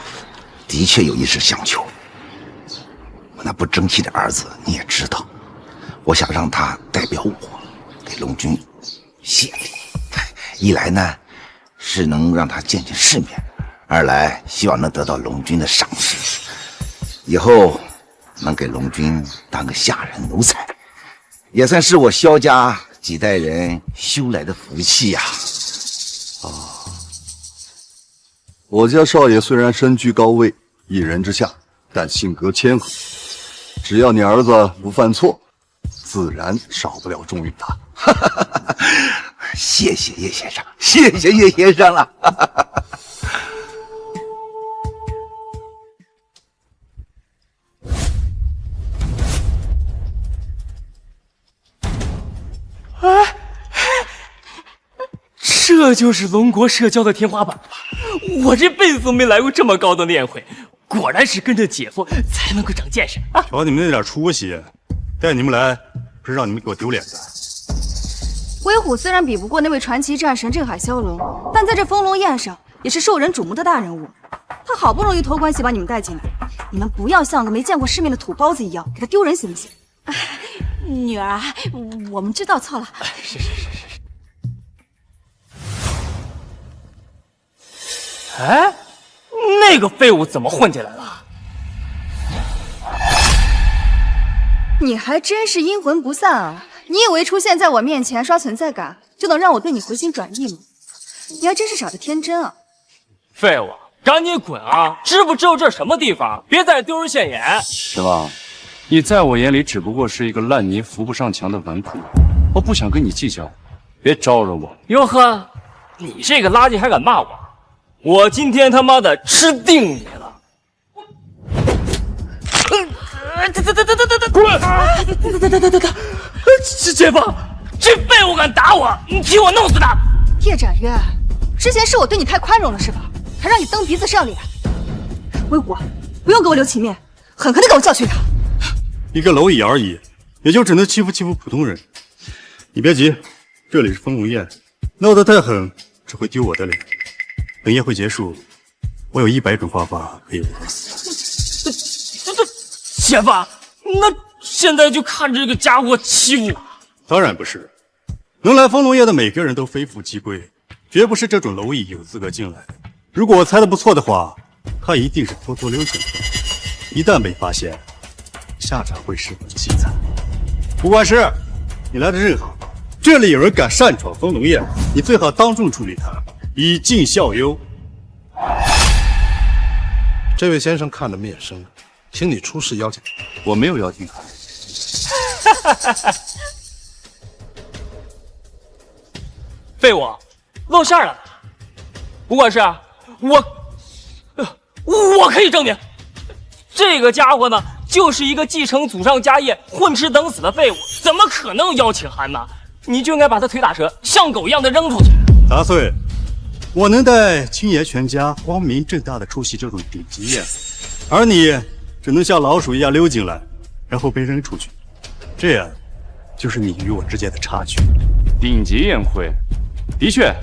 Speaker 6: 的确有一事相求。我那不争气的儿子你也知道，我想让他代表我给龙君谢礼。一来呢是能让他见见世面，二来希望能得到龙君的赏识，以后能给龙君当个下人奴才，也算是我萧家几代人修来的福气呀。
Speaker 4: 我家少爷虽然身居高位，一人之下，但性格谦和。只要你儿子不犯错，自然少不了重用他。
Speaker 6: 谢谢叶先生，谢谢叶先生了。
Speaker 5: 这就是龙国社交的天花板吧？我这辈子都没来过这么高的宴会，果然是跟着姐夫才能够长见识啊！
Speaker 1: 瞧你们那点出息，带你们来不是让你们给我丢脸的。
Speaker 3: 威虎虽然比不过那位传奇战神镇海骁龙，但在这丰龙宴上也是受人瞩目的大人物。他好不容易托关系把你们带进来，你们不要像个没见过世面的土包子一样给他丢人行不行？
Speaker 8: 女儿，我们知道错了。
Speaker 5: 是。哎，那个废物怎么混进来了？
Speaker 3: 你还真是阴魂不散啊！你以为出现在我面前刷存在感就能让我对你回心转意吗？你还真是傻得天真啊！
Speaker 5: 废物，赶紧滚啊！知不知道这是什么地方？别再丢人现眼！
Speaker 16: 是吧？你在我眼里只不过是一个烂泥扶不上墙的纨绔，我不想跟你计较，别招惹我。
Speaker 5: 哟呵，你这个垃圾还敢骂我？我今天他妈的吃定你了！滚！姐夫，这废物敢打我，你替我弄死他！
Speaker 3: 叶展渊，之前是我对你太宽容了是吧？还让你蹬鼻子上脸。威虎，不用给我留情面，狠狠的给我教训他。
Speaker 1: 一个蝼蚁而已，也就只能欺负普通人。你别急，这里是丰龙宴，闹得太狠只会丢我的脸。等宴会结束，我有100种方法可以玩。
Speaker 5: 姐夫，那现在就看着这个家伙欺负我。
Speaker 1: 当然不是，能来丰龙宴的每个人都非富即贵，绝不是这种蝼蚁有资格进来的。如果我猜的不错的话，他一定是偷偷溜进来的。一旦被发现，下场会十分凄惨。不管是你来的正好，这里有人敢擅闯丰隆宴，你最好当众处理他，以儆效尤。
Speaker 13: 这位先生看着面生，请你出示邀请。
Speaker 1: 我没有邀请函。
Speaker 5: 废物，露馅了！不管是我可以证明，这个家伙呢，就是一个继承祖上家业、混吃等死的废物，怎么可能有邀请函呢？你就应该把他腿打折，像狗一样的扔出去。
Speaker 1: 杂碎，我能带青爷全家光明正大的出席这种顶级宴，而你只能像老鼠一样溜进来，然后被扔出去。这样，就是你与我之间的差距。
Speaker 16: 顶级宴会，的确，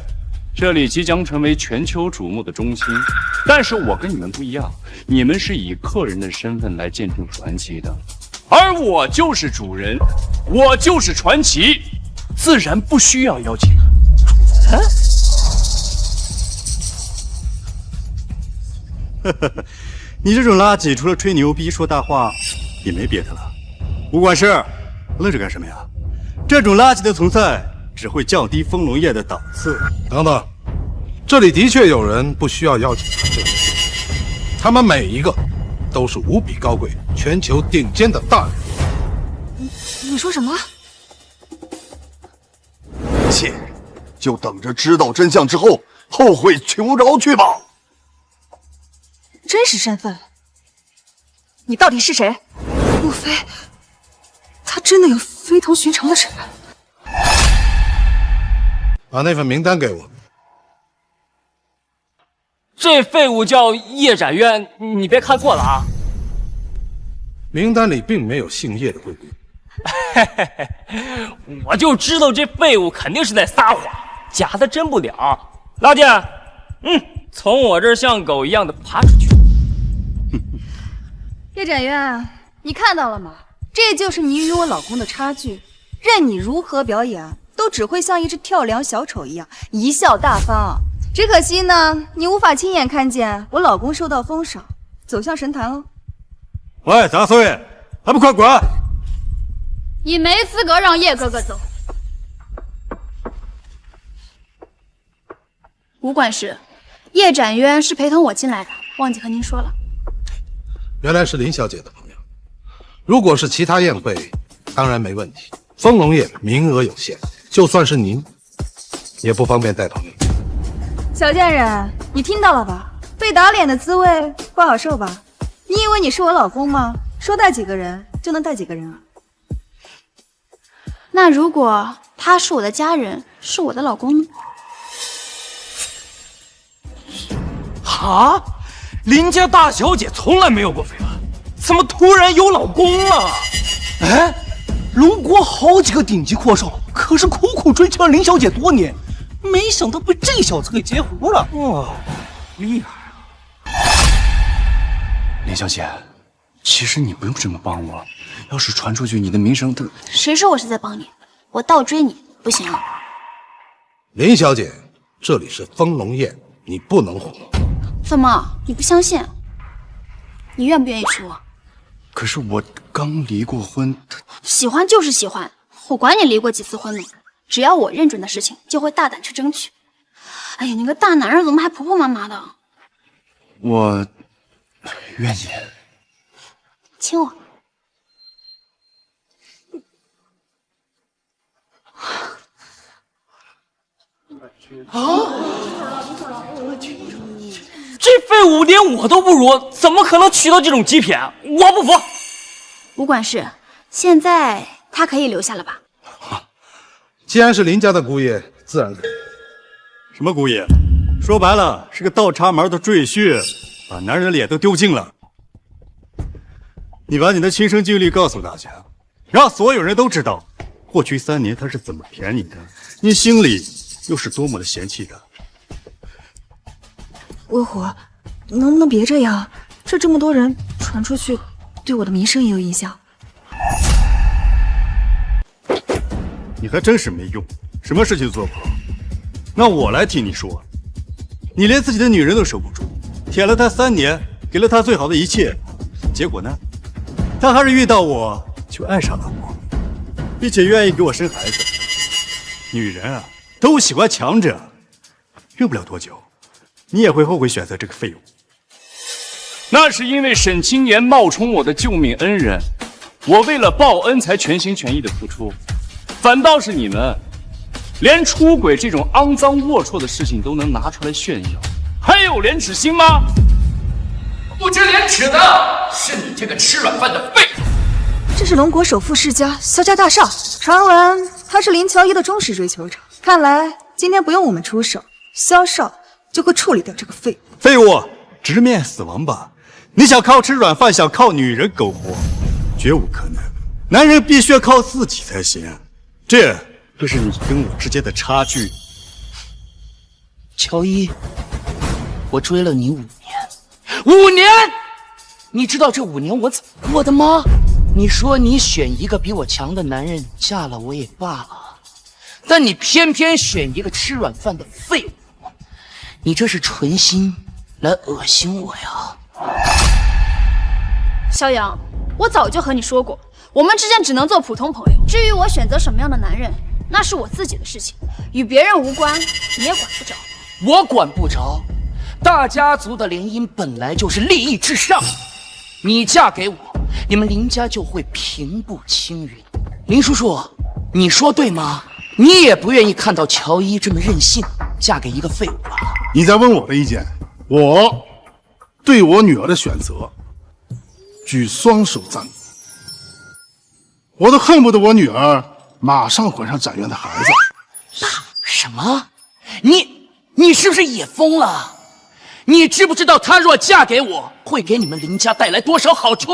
Speaker 16: 这里即将成为全球瞩目的中心。但是我跟你们不一样，你们是以客人的身份来见证传奇的，而我就是主人，我就是传奇，自然不需要邀请函。
Speaker 1: 你这种垃圾，除了吹牛逼、说大话，也没别的了。吴管事，愣着干什么呀？这种垃圾的存在，只会降低丰隆宴的档次。
Speaker 13: 等等，这里的确有人不需要邀请函证明，他们每一个都是无比高贵、全球顶尖的大人。
Speaker 3: 你说什么？
Speaker 4: 切，就等着知道真相之后后悔求饶去吧。
Speaker 3: 真实身份？你到底是谁？莫非他真的有非同寻常的身份？
Speaker 13: 把那份名单给我。
Speaker 5: 这废物叫叶展渊，你别看错了啊！
Speaker 13: 名单里并没有姓叶的贵宾。
Speaker 5: 我就知道这废物肯定是在撒谎，假的真不了。拉姐，从我这儿像狗一样的爬出去。
Speaker 3: 叶展渊，你看到了吗？这就是你与我老公的差距。任你如何表演，都只会像一只跳梁小丑一样贻笑大方。只可惜呢，你无法亲眼看见我老公受到封赏，走向神坛哦。
Speaker 1: 喂，杂碎，还不快滚！
Speaker 9: 你没资格让叶哥哥走。吴管事，叶展渊是陪同我进来的，忘记和您说了。
Speaker 13: 原来是林小姐的朋友。如果是其他宴会，当然没问题。丰隆宴名额有限，就算是您，也不方便带同你。
Speaker 3: 小贱人，你听到了吧？被打脸的滋味不好受吧？你以为你是我老公吗？说带几个人就能带几个人啊？
Speaker 9: 那如果他是我的家人，是我的老公呢？
Speaker 5: 啊！林家大小姐从来没有过绯闻，怎么突然有老公了？哎，龙国好几个顶级阔少，可是苦苦追求了林小姐多年，没想到被这小子给截胡了。哇，厉害啊！
Speaker 16: 林小姐，其实你不用这么帮我，要是传出去，你的名声都……
Speaker 9: 谁说我是在帮你？我倒追你不行啊！
Speaker 13: 林小姐，这里是丰隆宴，你不能胡。
Speaker 9: 怎么，你不相信？你愿不愿意娶我？
Speaker 16: 可是我刚离过婚，
Speaker 9: 喜欢就是喜欢，我管你离过几次婚呢，只要我认准的事情，就会大胆去争取。哎呀，你个大男人怎么还婆婆妈妈的？
Speaker 16: 我愿意。
Speaker 9: 亲我。
Speaker 5: 这废物连我都不如，怎么可能娶到这种极品？我不服！
Speaker 9: 吴管事，现在他可以留下了吧？
Speaker 13: 既然是林家的姑爷，自然可以。
Speaker 1: 什么姑爷？说白了是个倒插门的赘婿，把男人的脸都丢尽了。你把你的亲身经历告诉大家，让所有人都知道，过去3年他是怎么骗你的，你心里又是多么的嫌弃他。
Speaker 3: 微虎，能不能别这样？这么多人传出去，对我的名声也有影响。
Speaker 1: 你还真是没用，什么事情做不好。那我来替你说，你连自己的女人都守不住，舔了她3年，给了她最好的一切，结果呢，她还是遇到我就爱上了我，并且愿意给我生孩子。女人啊，都喜欢强者，用不了多久，你也会后悔选择这个废物。
Speaker 2: 那是因为沈清言冒充我的救命恩人，我为了报恩才全心全意的付出，反倒是你们。连出轨这种肮脏龌龊的事情都能拿出来炫耀，还有廉耻心吗？
Speaker 19: 不知廉耻的是你这个吃软饭的废物！
Speaker 3: 这是龙国首富世家萧家大少，传闻他是林乔伊的忠实追求者。看来今天不用我们出手，萧少就会处理掉这个废物。
Speaker 1: 废物，直面死亡吧！你想靠吃软饭，想靠女人苟活，绝无可能。男人必须要靠自己才行。这是你跟我之间的差距。
Speaker 7: 乔伊，我追了你5年，5年！你知道这5年我怎么过的吗？你说你选一个比我强的男人嫁了我也罢了，但你偏偏选一个吃软饭的废物，你这是存心来恶心我呀！
Speaker 9: 萧阳，我早就和你说过，我们之间只能做普通朋友。至于我选择什么样的男人，那是我自己的事情，与别人无关，你也管不着。
Speaker 7: 我管不着，大家族的联姻本来就是利益至上。你嫁给我，你们林家就会平步青云。林叔叔，你说对吗？你也不愿意看到乔伊这么任性，嫁给一个废物吧？
Speaker 13: 你在问我的意见，我对我女儿的选择举双手赞同。我都恨不得我女儿马上怀上展元的孩子。
Speaker 7: 什么？你是不是也疯了？你知不知道她若嫁给我，会给你们林家带来多少好处？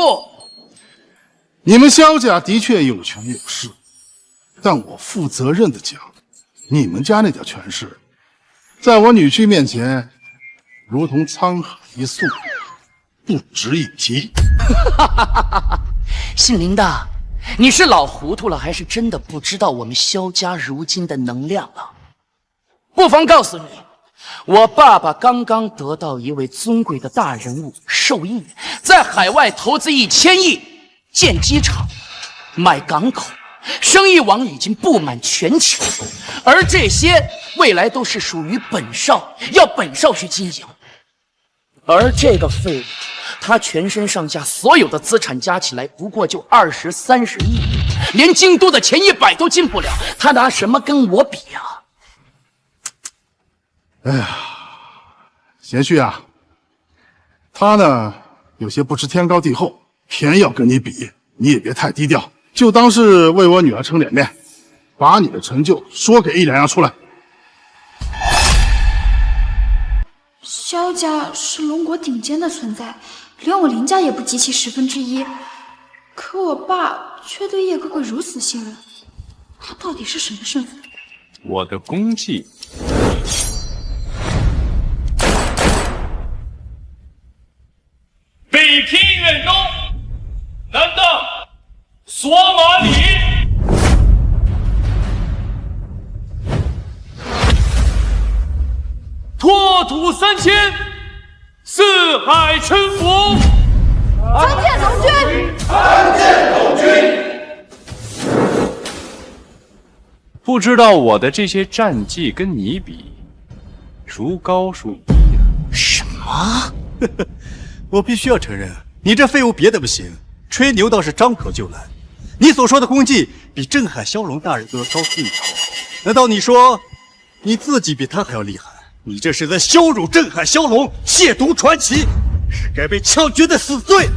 Speaker 13: 你们萧家的确有权有势，但我负责任的讲，你们家那点权势，在我女婿面前，如同沧海一粟，不值一提。
Speaker 7: 姓林的，你是老糊涂了，还是真的不知道我们萧家如今的能量了？不妨告诉你，我爸爸刚刚得到一位尊贵的大人物授意，在海外投资1000亿，建机场、买港口，生意网已经布满全球，而这些未来都是属于本少，要本少去经营。而这个废物，他全身上下所有的资产加起来不过就20、30亿，连京都的前100都进不了，他拿什么跟我比呀？
Speaker 13: 哎呀，贤婿啊，他呢有些不知天高地厚，偏要跟你比，你也别太低调，就当是为我女儿撑脸面，把你的成就说给1、2样出来。
Speaker 9: 萧家是龙国顶尖的存在，连我林家也不及其1/10。可我爸却对叶哥哥如此信任，他到底是什么身份？
Speaker 16: 我的功绩。
Speaker 2: 北平远东，南荡索马里。拓土3000，四海沉浮。
Speaker 17: 参见龙君！
Speaker 2: 参见龙君！
Speaker 16: 不知道我的这些战绩跟你比，孰高孰低呀？
Speaker 7: 什么？
Speaker 1: 我必须要承认，你这废物别的不行，吹牛倒是张口就来。你所说的功绩比镇海骁龙大人都要高出一筹，难道你说你自己比他还要厉害？你这是在羞辱镇海骁龙，亵渎传奇，是该被枪决的死罪。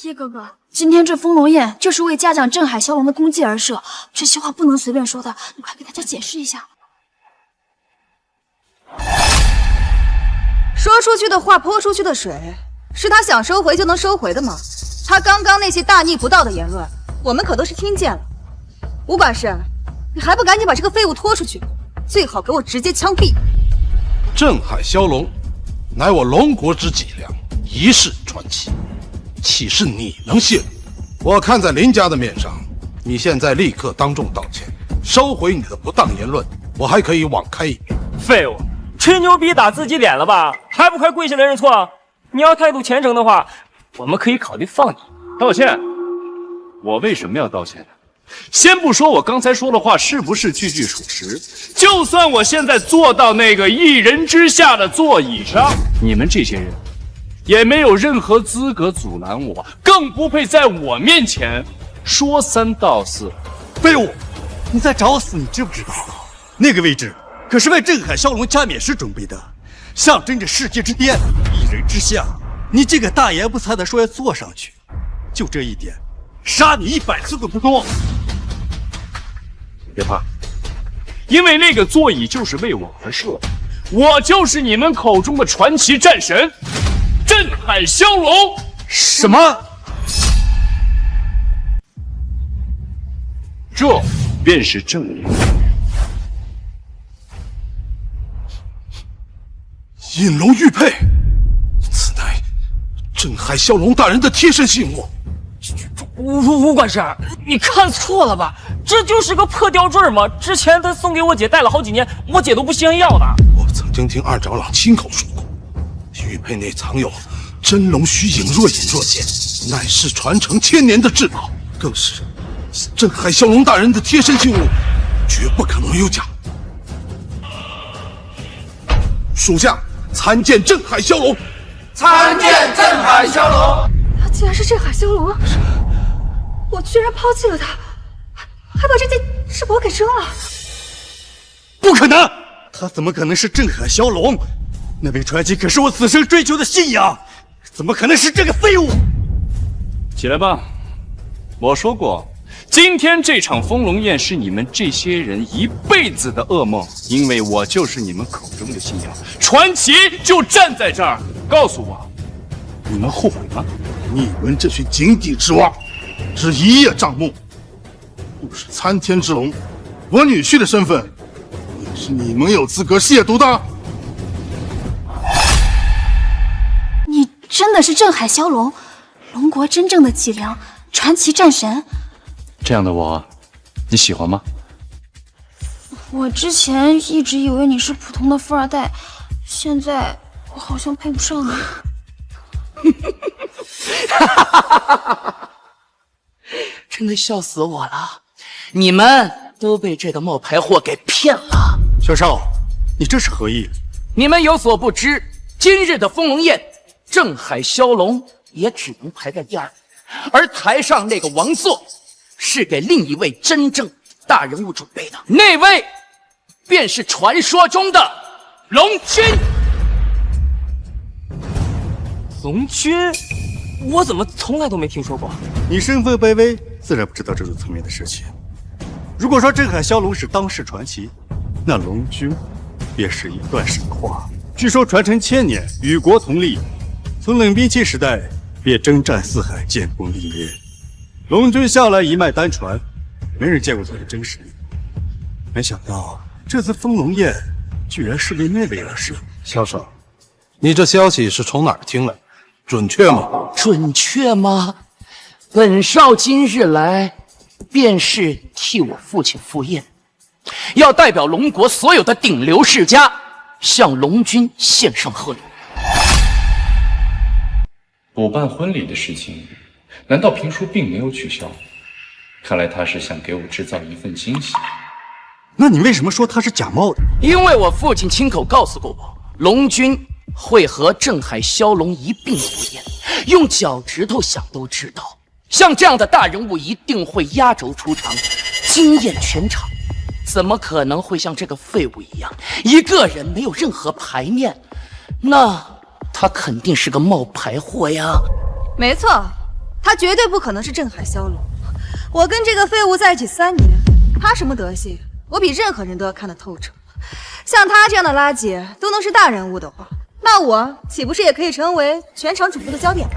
Speaker 9: 叶哥哥，今天这丰龙宴就是为嘉奖镇海骁龙的功绩而设，这些话不能随便说的，你快给大家解释一下。
Speaker 3: 说出去的话，泼出去的水，是他想收回就能收回的吗？他刚刚那些大逆不道的言论，我们可都是听见了。吴管事，你还不赶紧把这个废物拖出去，最好给我直接枪毙！
Speaker 4: 镇海骁龙，乃我龙国之脊梁，一世传奇，岂是你能亵渎？我看在林家的面上，你现在立刻当众道歉，
Speaker 13: 收回你的不当言论，我还可以网开一面。
Speaker 20: 废物，吹牛逼打自己脸了吧？还不快跪下来认错？你要态度虔诚的话，我们可以考虑放你。
Speaker 2: 道歉？我为什么要道歉呢？先不说我刚才说的话是不是句句属实，就算我现在坐到那个一人之下的座椅上，你们这些人也没有任何资格阻拦我，更不配在我面前说三道四。
Speaker 1: 废物，你在找死，你知不知道？那个位置可是为镇海骁龙加冕时准备的，象征着世界之巅，一人之下。你这个大言不惭的说要坐上去，就这一点，杀你100次都不多。
Speaker 2: 别怕，因为那个座椅就是为我而设的，我就是你们口中的传奇战神镇海骁龙。
Speaker 1: 什么？
Speaker 2: 这便是正理。
Speaker 13: 引龙玉佩，此乃镇海骁龙大人的贴身信物。
Speaker 20: 吴管事，你看错了吧？这就是个破吊坠嘛！之前他送给我姐戴了好几年，我姐都不嫌要的。
Speaker 13: 我曾经听二长老亲口说过，玉佩内藏有真龙须影若隐若现，乃是传承1000年的至宝，更是镇海骁龙大人的贴身信物，绝不可能有假。属下参见镇海骁龙。
Speaker 17: 参见镇海骁龙。
Speaker 3: 他竟然是镇海骁龙，我居然抛弃了他，还把这件至宝给扔了。
Speaker 1: 不可能，他怎么可能是镇海骁龙？那位传奇可是我此生追求的信仰，怎么可能是这个废物？
Speaker 2: 起来吧，我说过，今天这场丰龙宴是你们这些人一辈子的噩梦，因为我就是你们口中的信仰。传奇就站在这儿，告诉我，你们后悔吗？
Speaker 13: 你们这群井底之蛙，只一叶障目，不是参天之龙，我女婿的身份，也是你们有资格亵渎的。
Speaker 9: 你真的是镇海骁龙，龙国真正的脊梁，传奇战神。
Speaker 2: 这样的我，你喜欢吗？
Speaker 9: 我之前一直以为你是普通的富二代，现在我好像配不上你。
Speaker 7: 真的笑死我了！你们都被这个冒牌货给骗了。
Speaker 1: 小少，你这是何意？
Speaker 7: 你们有所不知，今日的丰龙宴，镇海骁龙也只能排在第2，而台上那个王座是给另一位真正大人物准备的，那位便是传说中的龙君。
Speaker 20: 龙君，我怎么从来都没听说过？
Speaker 1: 你身份卑微，自然不知道这种层面的事情。如果说镇海骁龙是当世传奇，那龙君便是一段神话。据说传承1000年，与国同利，从冷兵器时代便征战四海，建功立业。龙君向来一脉单传，没人见过他的真实力。没想到这次丰龙宴居然是为那位而设。
Speaker 13: 小少，你这消息是从哪儿听来？准确吗？
Speaker 7: 准确吗？本少今日来，便是替我父亲赴宴，要代表龙国所有的顶流世家，向龙君献上贺礼。
Speaker 16: 补办婚礼的事情，难道评书并没有取消？看来他是想给我制造一份惊喜。
Speaker 1: 那你为什么说他是假冒的？
Speaker 7: 因为我父亲亲口告诉过我，龙君会和镇海骁龙一并赴宴，用脚趾头想都知道，像这样的大人物一定会压轴出场，惊艳全场。怎么可能会像这个废物一样，一个人没有任何牌面？那他肯定是个冒牌货呀！
Speaker 3: 没错，他绝对不可能是镇海骁龙。我跟这个废物在一起3年，他什么德行，我比任何人都要看得透彻。像他这样的垃圾都能是大人物的话，那我岂不是也可以成为全场瞩目的焦点了？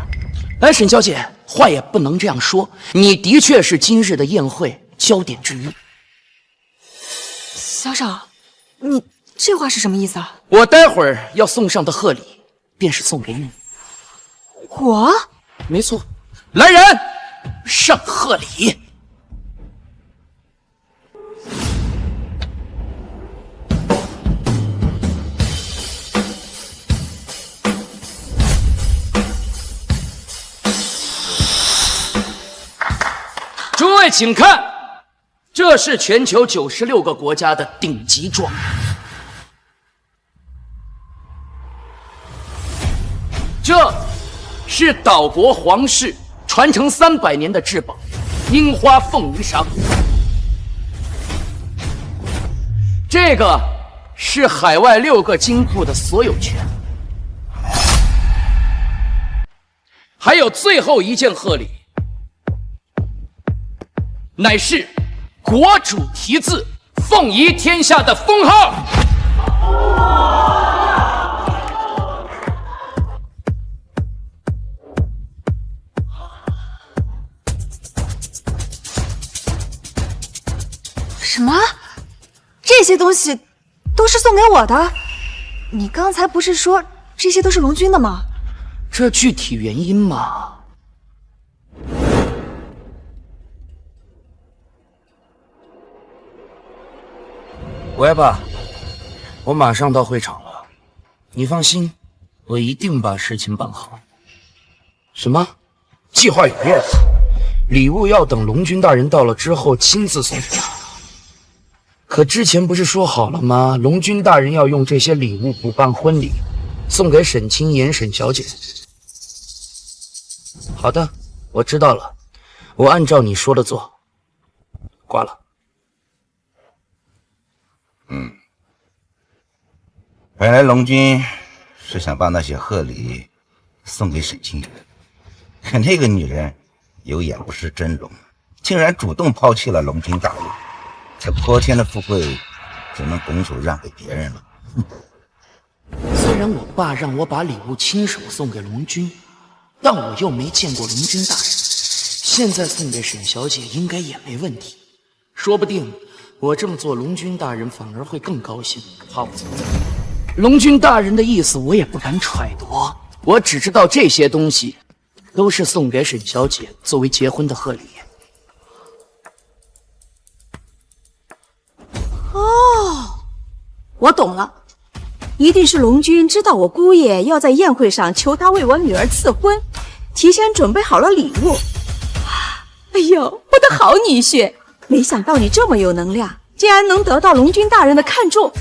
Speaker 7: 哎，沈小姐，话也不能这样说，你的确是今日的宴会焦点之一。
Speaker 3: 小少，你这话是什么意思啊？
Speaker 7: 我待会儿要送上的贺礼，便是送给你。
Speaker 3: 我？
Speaker 7: 没错，来人，上贺礼。位请看，这是全球96个国家的顶级状元，这是岛国皇室传承300年的至宝樱花凤仪裳，这个是海外6个金库的所有权，还有最后一件贺礼，乃是国主题字凤仪天下的封号。
Speaker 3: 什么？这些东西都是送给我的？你刚才不是说这些都是龙君的吗？
Speaker 7: 这具体原因嘛，喂，爸，我马上到会场了，你放心，我一定把事情办好。什么？计划有变？礼物要等龙君大人到了之后亲自送给他。可之前不是说好了吗？龙君大人要用这些礼物补办婚礼，送给沈清言沈小姐。好的，我知道了，我按照你说的做。挂了。
Speaker 6: 本来龙君是想把那些贺礼送给沈清言，可那个女人有眼不识真龙，竟然主动抛弃了龙君大人，这泼天的富贵只能拱手让给别人了。
Speaker 7: 虽然我爸让我把礼物亲手送给龙君，但我又没见过龙君大人，现在送给沈小姐应该也没问题。说不定我这么做，龙君大人反而会更高兴，怕我走。龙君大人的意思我也不敢揣度，我只知道这些东西都是送给沈小姐作为结婚的贺礼。
Speaker 8: 哦，我懂了，一定是龙君知道我姑爷要在宴会上求他为我女儿赐婚，提前准备好了礼物。哎呦，我的好女婿，没想到你这么有能量，竟然能得到龙君大人的看重。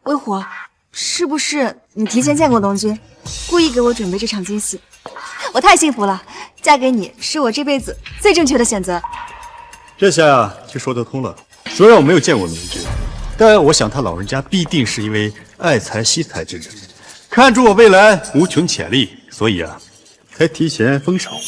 Speaker 3: 微虎，是不是你提前见过龙君，故意给我准备这场惊喜？我太幸福了，嫁给你是我这辈子最正确的选择。
Speaker 1: 这下就说得通了。虽然我没有见过龙君，但我想他老人家必定是一位爱财惜财之人，看出我未来无穷潜力，所以才提前封赏我。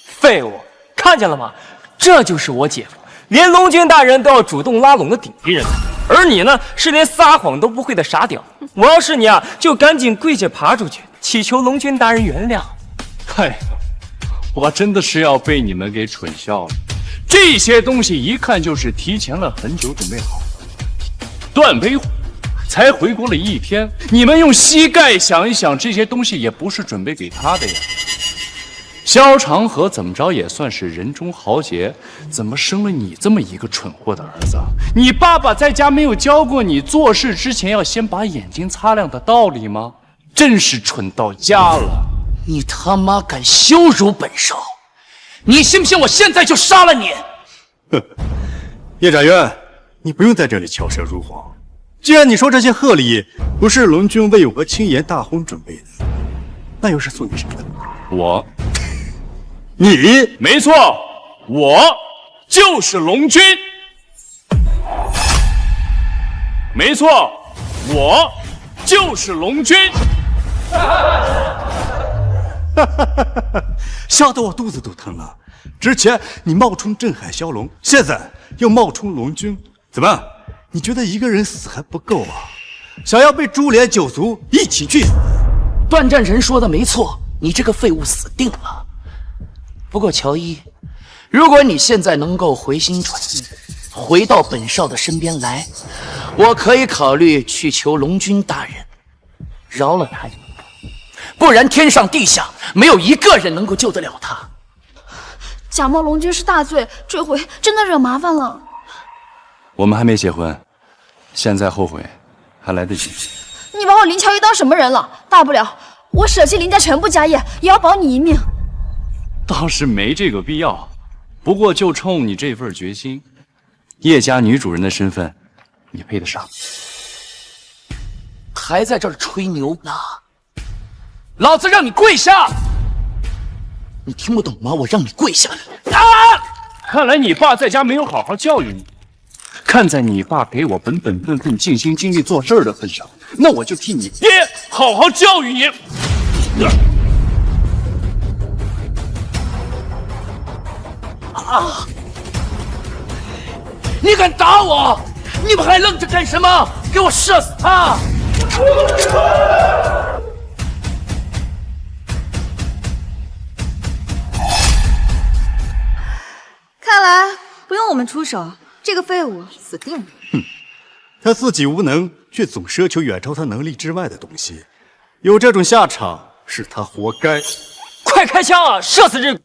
Speaker 20: 废物，看见了吗？这就是我姐夫，连龙君大人都要主动拉拢的顶级人才。而你呢，是连撒谎都不会的傻屌。我要是你就赶紧跪下爬出去，祈求龙君大人原谅。
Speaker 2: 嗨，我真的是要被你们给蠢笑了。这些东西一看就是提前了很久准备好的。段飞虎才回国了1天，你们用膝盖想一想，这些东西也不是准备给他的呀。萧长河怎么着也算是人中豪杰，怎么生了你这么一个蠢货的儿子？你爸爸在家没有教过你做事之前要先把眼睛擦亮的道理吗？真是蠢到家了！
Speaker 7: 你他妈敢羞辱本少！你信不信我现在就杀了你？
Speaker 1: 哼，叶展渊，你不用在这里巧舌如簧。既然你说这些贺礼不是龙君为我和青岩大婚准备的，那又是送给谁的？
Speaker 2: 我。
Speaker 1: 你
Speaker 2: 没错，我就是龙君。没错，我就是龙君。
Speaker 1: 笑得我肚子都疼了。之前你冒充镇海骁龙，现在又冒充龙君，怎么？你觉得一个人死还不够啊？想要被株连九族一起去死？
Speaker 7: 段战神说的没错，你这个废物死定了。不过乔伊，如果你现在能够回心转意，回到本少的身边来，我可以考虑去求龙君大人饶了他一命，不然天上地下没有一个人能够救得了他。
Speaker 9: 假冒龙君是大罪，这回真的惹麻烦了。
Speaker 2: 我们还没结婚，现在后悔还来得及。
Speaker 9: 你把我林乔伊当什么人了？大不了我舍弃林家全部家业，也要保你一命。
Speaker 2: 倒是没这个必要。不过就冲你这份决心，叶家女主人的身份，你配得上。
Speaker 7: 还在这儿吹牛呢？老子让你跪下！你听不懂吗？我让你跪下！
Speaker 2: 啊！看来你爸在家没有好好教育你。看在你爸给我本本分分、尽心尽力做事的份上，那我就替你爹好好教育你。
Speaker 7: 啊！你敢打我？你们还愣着干什么？给我射死他！
Speaker 3: 看来不用我们出手，这个废物死定了。
Speaker 1: 哼，他自己无能，却总奢求远超他能力之外的东西，有这种下场是他活该。
Speaker 20: 快开枪啊！射死这！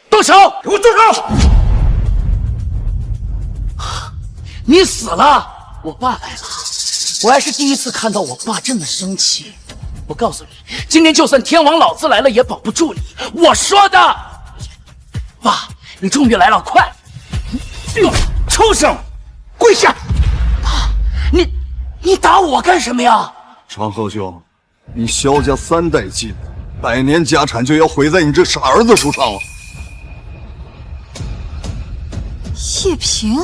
Speaker 7: 动手！给我住手！你死了！我爸来了，我还是第一次看到我爸这么生气。我告诉你，今天就算天王老子来了，也保不住你。我说的，爸，你终于来了，快！畜生，跪下！爸，你打我干什么呀？
Speaker 4: 长河兄，你萧家3代积累，100年家产就要毁在你这傻儿子手上了。
Speaker 3: 叶平，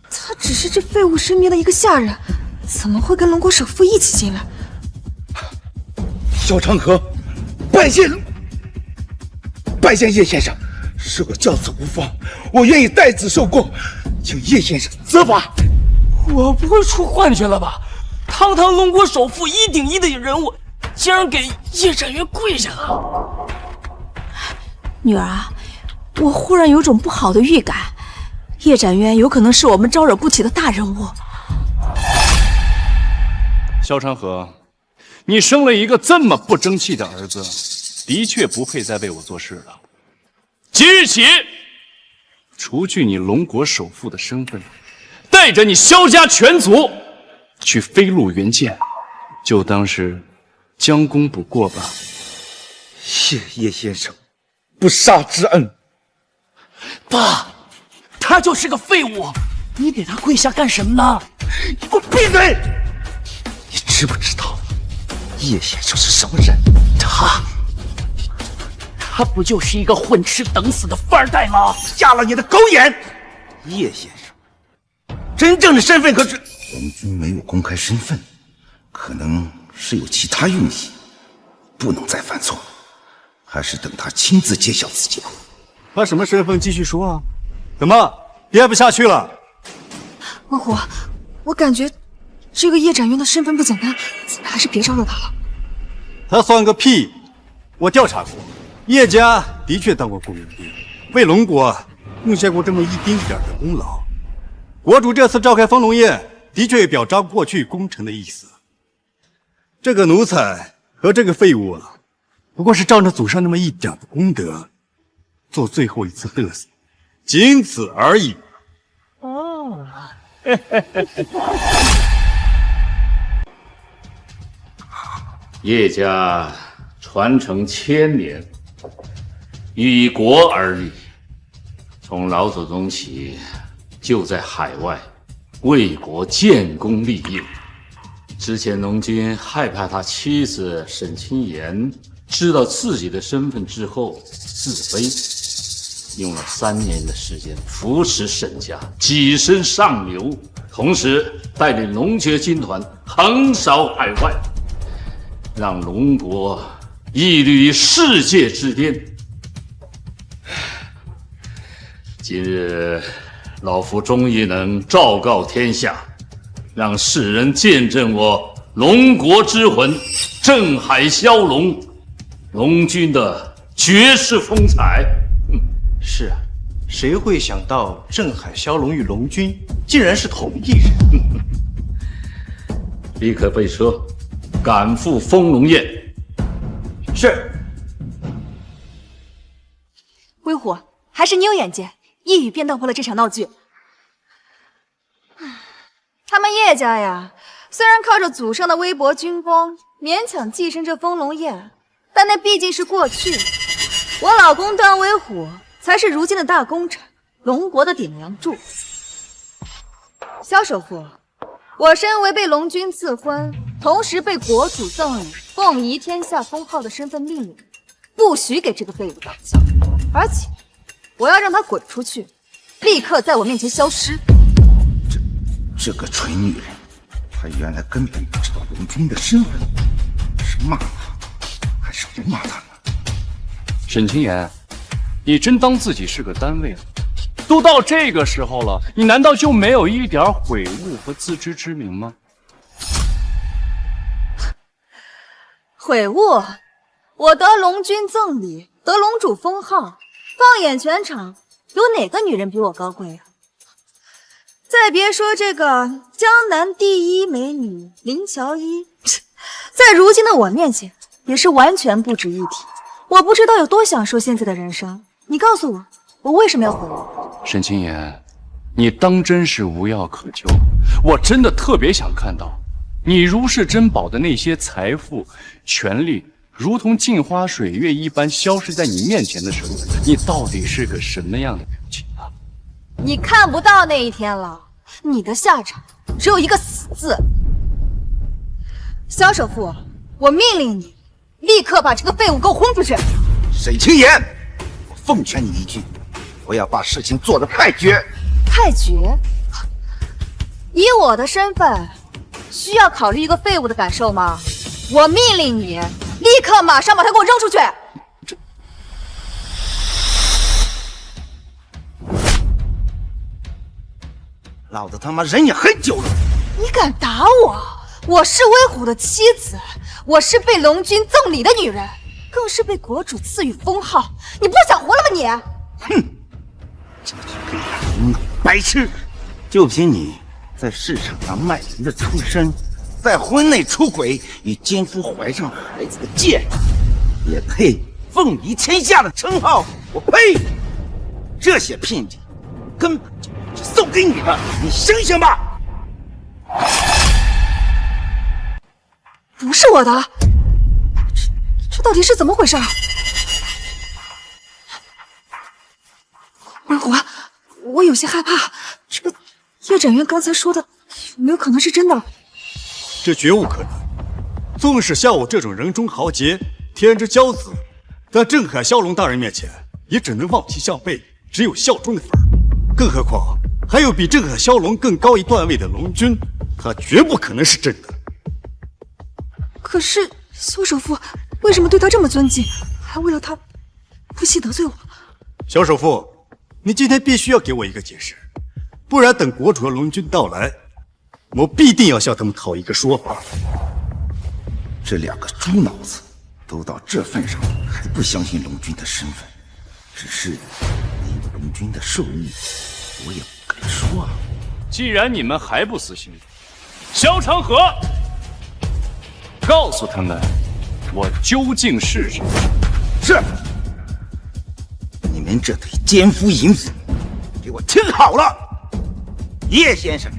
Speaker 3: 他只是这废物身边的一个下人，怎么会跟龙国首富一起进来？
Speaker 18: 萧长河，拜见叶先生，是我教子无方，我愿意代子受过，请叶先生责罚。
Speaker 20: 我不会出幻觉了吧？堂堂龙国首富1顶1的人物，竟然给叶展元跪下了！
Speaker 8: 女儿啊，我忽然有种不好的预感，叶展元有可能是我们招惹不起的大人物。
Speaker 2: 萧长河，你生了一个这么不争气的儿子，的确不配再为我做事了。即日起，除去你龙国首富的身份，带着你萧家全族去飞鹿原见，就当是将功补过吧。
Speaker 18: 谢叶先生不杀之恩。
Speaker 7: 爸，他就是个废物，你给他跪下干什么呢？
Speaker 18: 你给我闭嘴！你知不知道叶先生是什么人？
Speaker 7: 他不就是一个混吃等死的富二代吗？
Speaker 18: 瞎了你的狗眼！叶先生真正的身份可是……
Speaker 6: 龙君没有公开身份，可能是有其他用意，不能再犯错，还是等他亲自揭晓自己吧。
Speaker 1: 他什么身份？继续说啊！怎么憋不下去了？
Speaker 3: 文虎，我感觉这个叶展元的身份不简单，咱们还是别招惹他了。
Speaker 1: 他算个屁！我调查过，叶家的确当过雇佣兵，为龙国贡献过这么一丁点的功劳。国主这次召开丰龙宴，的确有表彰过去功臣的意思。这个奴才和这个废物啊，不过是仗着祖上那么一点的功德，做最后一次嘚瑟，仅此而已。
Speaker 20: 哦，
Speaker 16: 叶家传承1000年，以国而立，从老祖宗起就在海外为国建功立业。之前龙君害怕他妻子沈清言知道自己的身份之后自卑，用了3年的时间扶持沈家跻身上流，同时带领龙雀军团横扫海外，让龙国屹立于世界之巅。今日老夫终于能昭告天下，让世人见证我龙国之魂镇海骁龙龙君的绝世风采。
Speaker 10: 是啊，谁会想到镇海骁龙与龙君竟然是同一人？
Speaker 16: 立刻备车，赶赴丰龙宴。
Speaker 10: 是。
Speaker 3: 威虎，还是你有眼界，一语便道破了这场闹剧。他们叶家呀，虽然靠着祖上的微薄军功勉强跻身这丰龙宴，但那毕竟是过去。我老公段威虎才是如今的大功臣，龙国的顶梁柱。萧首富，我身为被龙君赐婚，同时被国主赠予凤仪天下封号的身份命令，不许给这个废物挡枪，而且我要让他滚出去，立刻在我面前消失。
Speaker 6: 这个蠢女人，她原来根本不知道龙君的身份，是骂她还是不骂她呢？
Speaker 2: 沈清言，你真当自己是个单位了？都到这个时候了，你难道就没有一点悔悟和自知之明吗？
Speaker 3: 悔悟？我得龙君赠礼，得龙主封号，放眼全场，有哪个女人比我高贵啊？再别说这个江南第一美女林乔伊，在如今的我面前也是完全不值一提。我不知道有多享受现在的人生，你告诉我，我为什么要悔悟？
Speaker 2: 沈清言，你当真是无药可救。我真的特别想看到，你如是珍宝的那些财富、权利，如同镜花水月一般消失在你面前的时候，你到底是个什么样的表情啊？
Speaker 3: 你看不到那一天了，你的下场只有一个死字。萧首富，我命令你，立刻把这个废物给我轰出去！
Speaker 6: 沈清言，我奉劝你一句，不要把事情做得太绝。
Speaker 3: 太绝？以我的身份，需要考虑一个废物的感受吗？我命令你，立刻马上把他给我扔出去！
Speaker 6: 老子他妈忍你很久了！
Speaker 3: 你敢打我？我是威虎的妻子，我是被龙君赠礼的女人，更是被国主赐予封号。你不想活了吗你？
Speaker 6: 哼！这个无脑白痴，就凭你在市场上卖淫的出身，在婚内出轨与奸夫怀上孩子的贱人，也配凤仪天下的称号？我呸！这些聘礼根本就是送给你的，你醒醒吧！
Speaker 3: 不是我的，这到底是怎么回事？威虎，我有些害怕，这个叶展元刚才说的有没有可能是真的？
Speaker 1: 这绝无可能。纵使像我这种人中豪杰、天之骄子，在镇海骁龙大人面前，也只能望其项背，只有效忠的份儿。更何况还有比镇海骁龙更高一段位的龙君，他绝不可能是真的。
Speaker 3: 可是萧首富为什么对他这么尊敬，还为了他不惜得罪我？
Speaker 1: 萧首富，你今天必须要给我一个解释，不然等国主和龙君到来，我必定要向他们讨一个说法。
Speaker 6: 这两个猪脑子都到这份上，还不相信龙君的身份，只是因为龙君的授意，我也不敢说啊。
Speaker 2: 既然你们还不死心，萧长河，告诉他们我究竟是谁。
Speaker 6: 是。你们这对奸夫淫妇，给我听好了，叶先生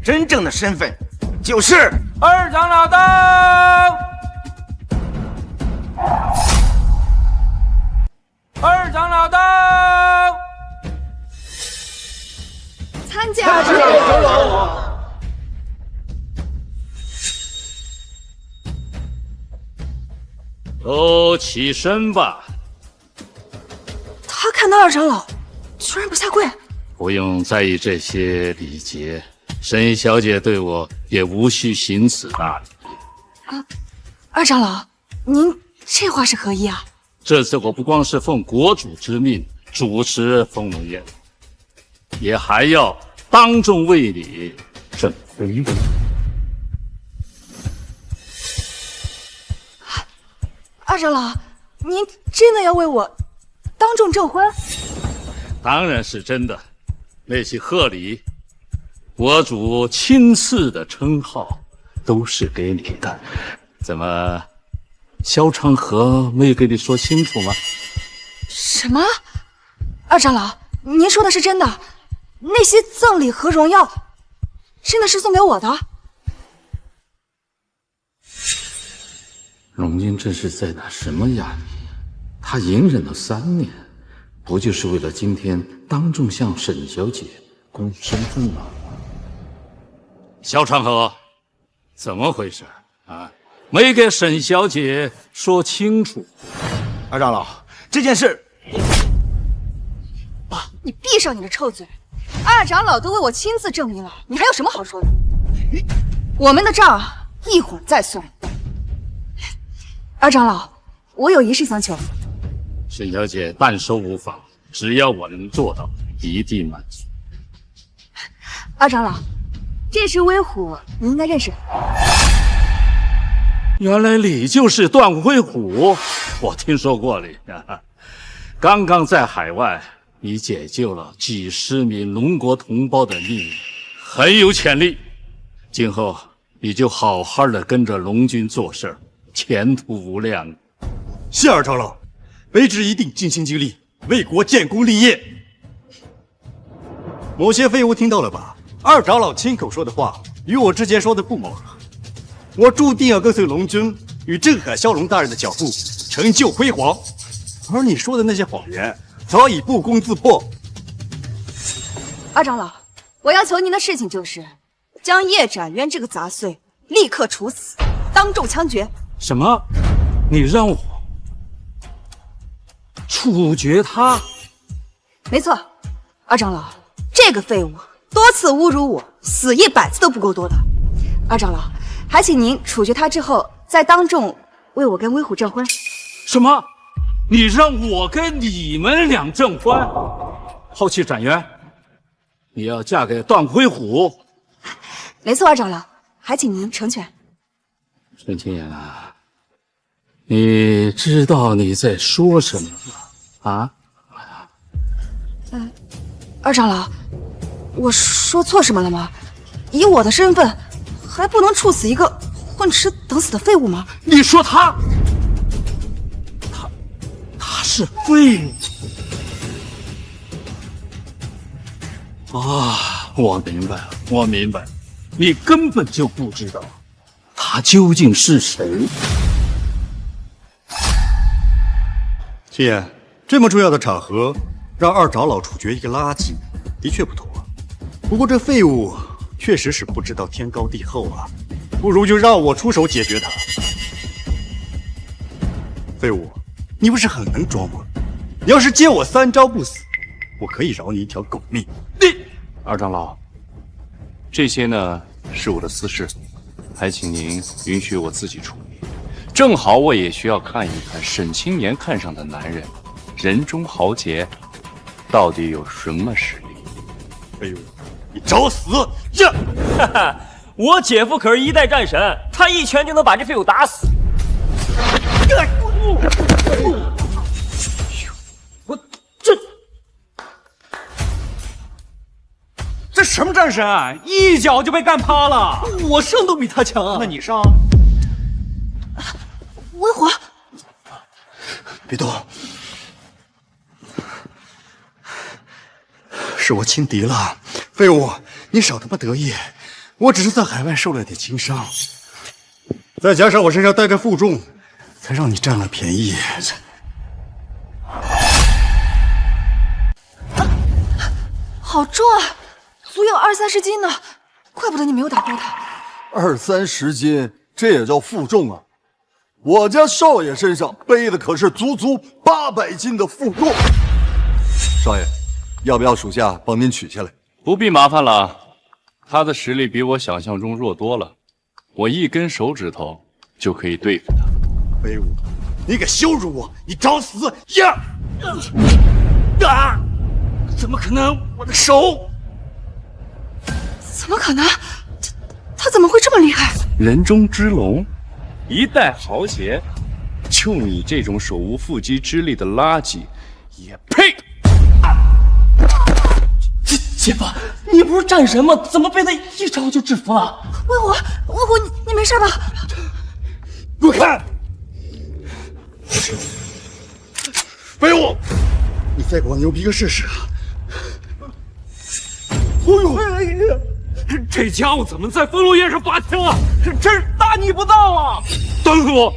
Speaker 6: 真正的身份就是
Speaker 5: 二长老到。二长老到。
Speaker 3: 参加长老。
Speaker 2: 都起身吧。
Speaker 3: 他看到二长老居然不下跪。
Speaker 21: 不用在意这些礼节，沈小姐对我也无需行此大礼。
Speaker 3: 二长老，您这话是何意啊？
Speaker 21: 这次我不光是奉国主之命主持丰龙宴，也还要当众为你证婚。
Speaker 3: 二长老，您真的要为我当众证婚？
Speaker 21: 当然是真的。那些贺礼，国主亲赐的称号，都是给你的。怎么，萧长河没有跟你说清楚吗？
Speaker 3: 什么？二长老，您说的是真的？那些赠礼和荣耀，真的是送给我的？
Speaker 21: 龙君这是在打什么哑谜？他隐忍了3年，不就是为了今天当众向沈小姐公身份吗？萧长河，怎么回事啊？没给沈小姐说清楚。
Speaker 5: 二长老，这件事，
Speaker 3: 你闭上你的臭嘴！二长老都为我亲自证明了，你还有什么好说的？我们的账一会儿再算。二长老，我有一事相求。
Speaker 21: 沈小姐但收无妨，只要我能做到，一定满足。
Speaker 3: 二长老，这只威虎你应该认识。
Speaker 21: 原来你就是段辉虎，我听说过你。刚刚在海外，你解救了几十名龙国同胞的命，很有潜力。今后你就好好的跟着龙军做事，前途无量。
Speaker 1: 谢二长老，卑职一定尽心尽力，为国建功立业。某些废物听到了吧？二长老亲口说的话与我之前说的不谋而合。我注定要跟随龙君与镇海骁龙大人的脚步，成就辉煌。而你说的那些谎言，早已不攻自破。
Speaker 3: 二长老，我要求您的事情就是将叶展渊这个杂碎立刻处死，当众枪决。
Speaker 21: 什么？你让我处决他？
Speaker 3: 没错，二长老，这个废物多次侮辱我，死100次都不够多的。二长老，还请您处决他之后，再当众为我跟威虎证婚。
Speaker 21: 什么？你让我跟你们俩证婚？抛弃展渊，你要嫁给段辉虎？
Speaker 3: 没错，二长老，还请您成全。
Speaker 21: 沈清言啊，你知道你在说什么吗？啊？
Speaker 3: 二长老，我说错什么了吗？以我的身份，还不能处死一个混吃等死的废物吗？
Speaker 21: 你说他是废物啊！我明白了，我明白了，你根本就不知道他究竟是谁。
Speaker 1: 青言，这么重要的场合，让二长老处决一个垃圾，的确不妥。不过这废物确实是不知道天高地厚啊，不如就让我出手解决他。废物，你不是很能装吗？你要是接我3招不死，我可以饶你一条狗命。
Speaker 16: 二长老，这些呢是我的私事，还请您允许我自己处理。正好我也需要看一看沈清言看上的男人，人中豪杰到底有什么实力。
Speaker 1: 废物，你找死！呀！
Speaker 20: 哈哈，我姐夫可是1代战神，他一拳就能把这废物打死。
Speaker 5: 这什么战神啊！一脚就被干趴了。我胜都比他强啊！那你上。
Speaker 3: 威虎，
Speaker 1: 别动，是我轻敌了。废物，你少他妈得意！我只是在海外受了点轻伤，再加上我身上带着负重，才让你占了便宜。
Speaker 3: 好重啊，足有20-30斤呢，怪不得你没有打过他。
Speaker 4: 20-30斤，这也叫负重啊！我家少爷身上背的可是足800斤的负重。少爷，要不要属下帮您取下来？
Speaker 16: 不必麻烦了，他的实力比我想象中弱多了，我一根手指头就可以对付他。
Speaker 1: 废物，你敢羞辱我，你找死呀！
Speaker 5: 怎么可能？我的手！
Speaker 3: 怎么可能？他怎么会这么厉害？
Speaker 16: 人中之龙，1代豪杰，就你这种手无缚鸡之力的垃圾，也配！
Speaker 20: 姐夫，你不是战神吗？怎么被他一招就制服了？
Speaker 3: 威虎，你没事吧？
Speaker 1: 滚开！废物，你再给我牛逼个试试啊！
Speaker 5: 哎呦，这家伙怎么在风龙宴上拔枪啊？真是大逆不道啊！
Speaker 21: 段虎，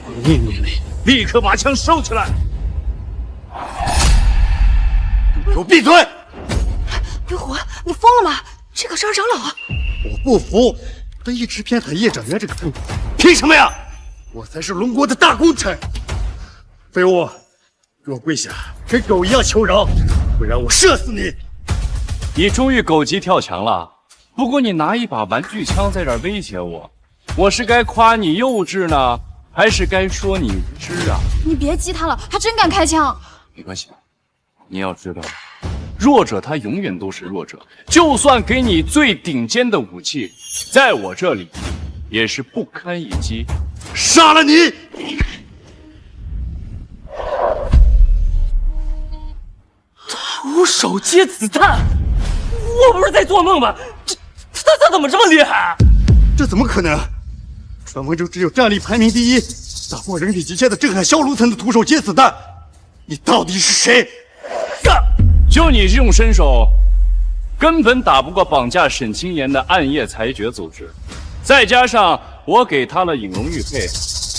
Speaker 21: 我命令你
Speaker 2: 立刻把枪收起来！
Speaker 1: 给我闭嘴！
Speaker 3: 威虎，你疯了吗？这可是二长老啊！
Speaker 1: 我不服，他一直偏袒叶长渊这个分子，凭什么呀？我才是龙国的大功臣。废物，给我跪下，跟狗一样求饶，不然我射死你！
Speaker 2: 你终于狗急跳墙了。不过你拿一把玩具枪在这儿威胁我，我是该夸你幼稚呢，还是该说你无知啊？
Speaker 9: 你别激他了，他真敢开枪。
Speaker 2: 没关系，你要知道，弱者他永远都是弱者，就算给你最顶尖的武器，在我这里也是不堪一击。
Speaker 1: 杀了你！
Speaker 20: 徒手接子弹，我不是在做梦吧？他怎么这么厉害？
Speaker 1: 这怎么可能？传闻中只有战力排名第一、打破人体极限的镇海骁龙才能徒手接子弹。你到底是谁？
Speaker 2: 就你这种身手，根本打不过绑架沈清言的暗夜裁决组织。再加上我给他了隐龙玉佩，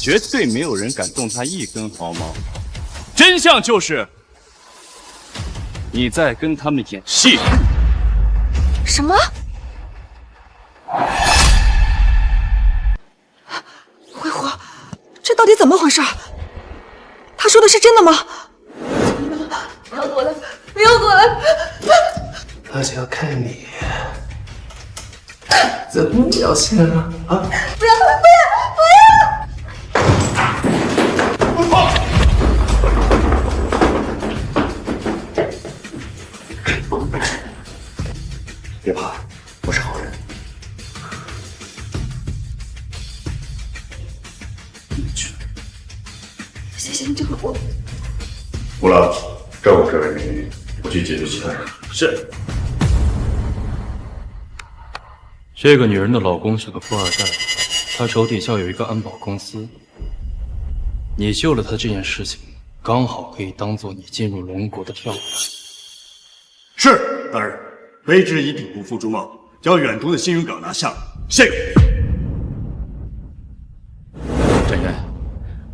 Speaker 2: 绝对没有人敢动他一根毫毛。真相就是，你在跟他们演戏。
Speaker 3: 什么？威虎，这到底怎么回事？他说的是真的吗？
Speaker 17: 不要过来！不要过来！
Speaker 10: 大家看你怎么表现啊！啊！
Speaker 17: 不要！
Speaker 4: 别怕，我是好人。
Speaker 3: 谢谢你救了我。
Speaker 13: 无了，照我这位美女，我去解决其他人。
Speaker 2: 是。
Speaker 20: 这个女人的老公是个富二代，他手底下有一个安保公司。你救了他这件事情，刚好可以当做你进入龙国的票款。
Speaker 1: 是，大人。卑职一定不负众望，将远东的星云港拿下。谢。
Speaker 21: 展元，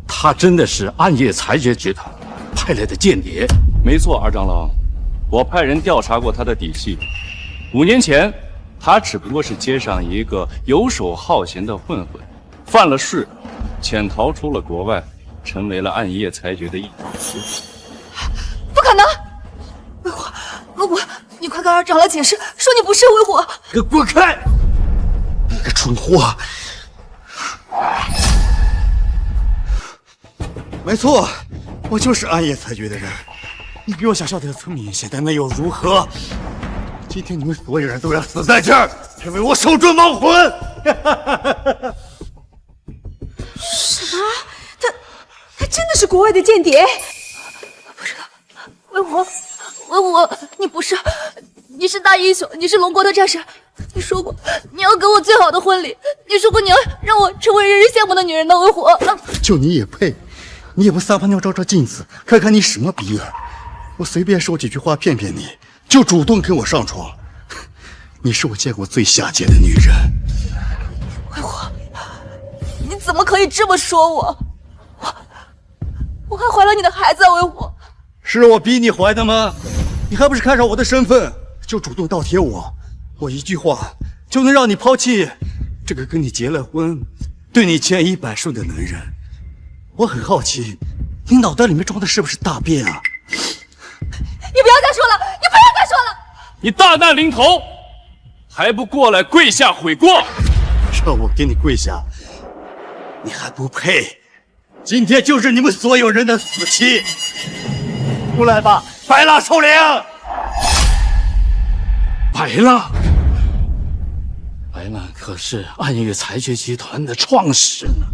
Speaker 21: 他真的是暗夜裁决集团派来的间谍？
Speaker 2: 没错，二长老，我派人调查过他的底细。5年前，他只不过是街上一个游手好闲的混混，犯了事，潜逃出了国外，成为了暗夜裁决的一员。
Speaker 3: 不可能！威虎，你快跟二长老解释，说你不是威虎。
Speaker 1: 给我滚开！你个蠢货！没错，我就是暗夜裁决的人。你比我想象的聪明，现在那又如何？今天你们所有人都要死在这儿，成为我手中亡魂！
Speaker 3: 什么？他真的是国外的间谍？不知道，威虎，你不是，你是大英雄，你是龙国的战士。你说过你要给我最好的婚礼，你说过你要让我成为人人羡慕的女人的威虎。
Speaker 1: 就你也配？你也不撒泡尿照照镜子，看看你什么逼样！我随便说几句话骗骗你，就主动跟我上床，你是我见过最下贱的女人。
Speaker 3: 威虎，你怎么可以这么说我？我还怀了你的孩子啊，威虎！
Speaker 1: 是我逼你怀的吗？你还不是看上我的身份就主动倒贴我？我一句话就能让你抛弃这个跟你结了婚、对你千依百顺的男人？我很好奇，你脑袋里面装的是不是大便啊？
Speaker 3: 你不要再说了，你不要再说了！
Speaker 2: 你大难临头，还不过来跪下悔过？
Speaker 1: 让我给你跪下，你还不配！今天就是你们所有人的死期！出来吧，白蜡首领！
Speaker 21: 白蜡，白蜡可是暗夜裁决集团的创始人呢，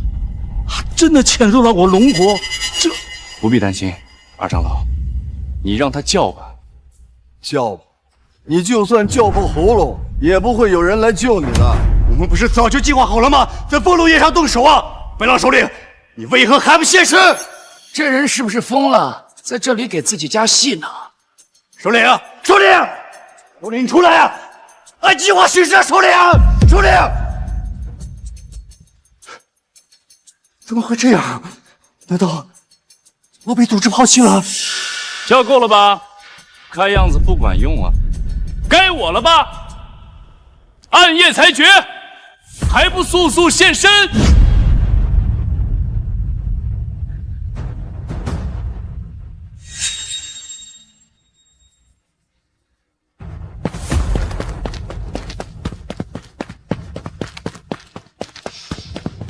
Speaker 21: 真的潜入了我龙国，这
Speaker 2: 不必担心，二长老，你让他叫吧。
Speaker 4: 叫吧，你就算叫破喉咙，也不会有人来救你的。
Speaker 1: 我们不是早就计划好了吗？在风龙宴上动手啊！白蜡首领，你为何还不现身？
Speaker 7: 这人是不是疯了？在这里给自己加戏呢？
Speaker 1: 首领，首领，首领，你出来啊！按计划行事，首领，首领。怎么会这样？难道我被组织抛弃了。
Speaker 2: 叫够了吧？看样子不管用啊，该我了吧？暗夜裁决，还不速速现身！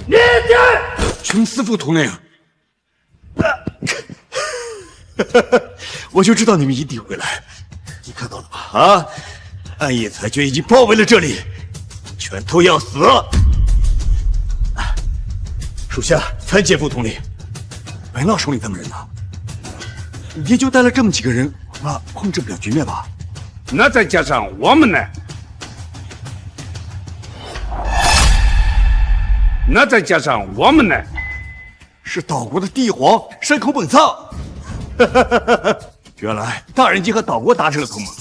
Speaker 18: 念念，
Speaker 1: 穷师傅统领，我就知道你们一定会来。你看到了吧？啊，暗夜裁决已经包围了这里，全都要死！属下参见副统领。白浪首领他们人呢？也就带了这么几个人，恐怕控制不了局面吧？
Speaker 18: 那再加上我们呢？那再加上我们呢？
Speaker 1: 是岛国的帝皇山口本藏。原来大人已经和岛国达成了同盟。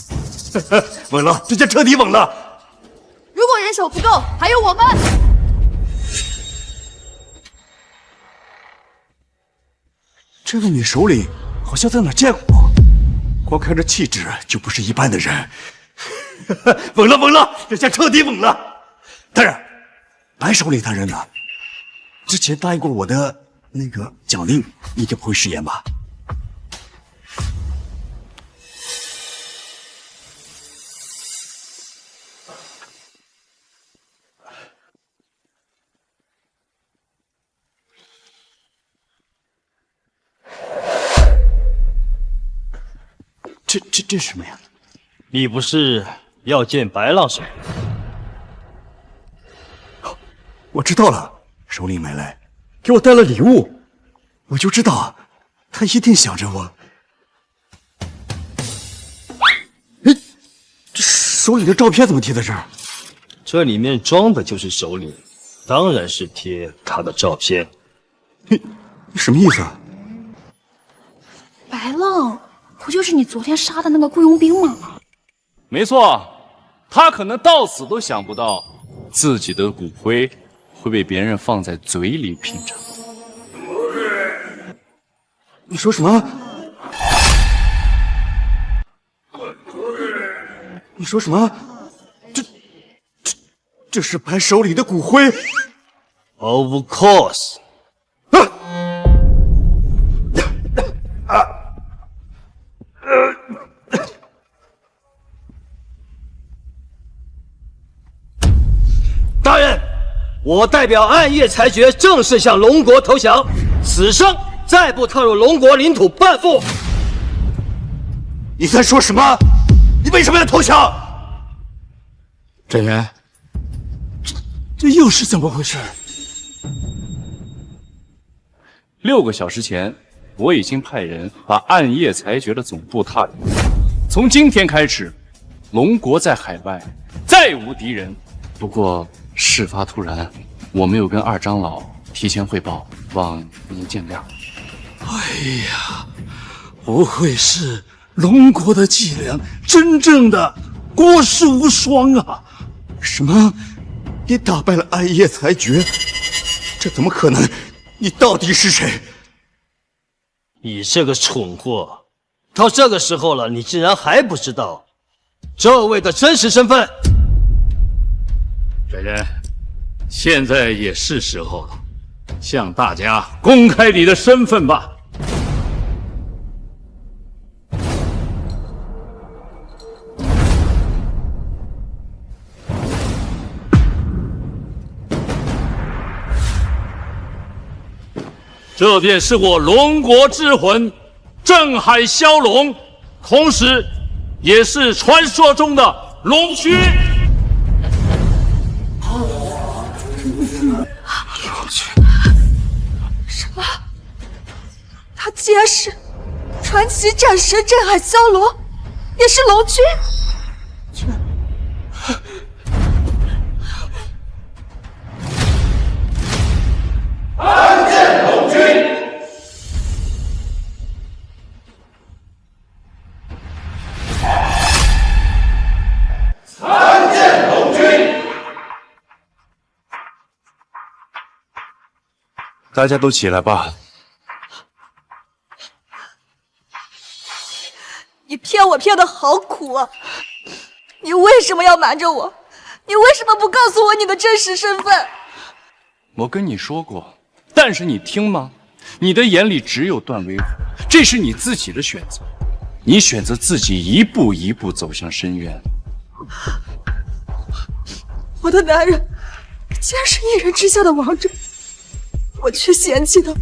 Speaker 1: 稳了，这下彻底稳了。
Speaker 17: 如果人手不够，还有我们。
Speaker 1: 这位女首领好像在哪见过，光看这气质就不是一般的人。稳了，稳了，这下彻底稳了。大人，白首领大人呢？之前答应过我的那个奖令，应该不会食言吧？这是什么呀？
Speaker 12: 你不是要见白浪首领？
Speaker 1: 我知道了，首领买来给我带了礼物，我就知道他一定想着我。哎，这首领的照片怎么贴在这儿？
Speaker 12: 这里面装的就是首领，当然是贴他的照片。
Speaker 1: 你什么意思啊？
Speaker 9: 白浪，不就是你昨天杀的那个雇佣兵吗？
Speaker 2: 没错，他可能到死都想不到自己的骨灰会被别人放在嘴里品尝。
Speaker 1: 你说什么？你说什么？这是白首领的骨灰
Speaker 12: ？Of course。大人，我代表暗夜裁决正式向龙国投降，此生再不踏入龙国领土半步。
Speaker 1: 你在说什么？你为什么要投降？真元，这又是怎么回事
Speaker 2: ？6个小时前，我已经派人把暗夜裁决的总部踏平。从今天开始，龙国在海外再无敌人。不过事发突然，我没有跟二长老提前汇报，望您见谅。
Speaker 1: 哎呀，不愧是龙国的伎俩，真正的国士无双啊！什么？你打败了暗夜裁决？这怎么可能？你到底是谁？
Speaker 12: 你这个蠢货，到这个时候了，你竟然还不知道这位的真实身份？
Speaker 21: 真人，现在也是时候了，向大家公开你的身份吧。这便是我龙国之魂镇海骁龙，同时也是传说中的龙须。
Speaker 3: 什么？他竟然是传奇战神镇海骁龙，也是龙君？
Speaker 19: 参见龙君。参见龙君。
Speaker 2: 大家都起来吧。
Speaker 3: 骗我骗的好苦啊！你为什么要瞒着我？你为什么不告诉我你的真实身份？
Speaker 2: 我跟你说过，但是你听吗？你的眼里只有段威虎，这是你自己的选择，你选择自己一步一步走向深渊。
Speaker 3: 我的男人竟然是一人之下的王者，我却嫌弃他，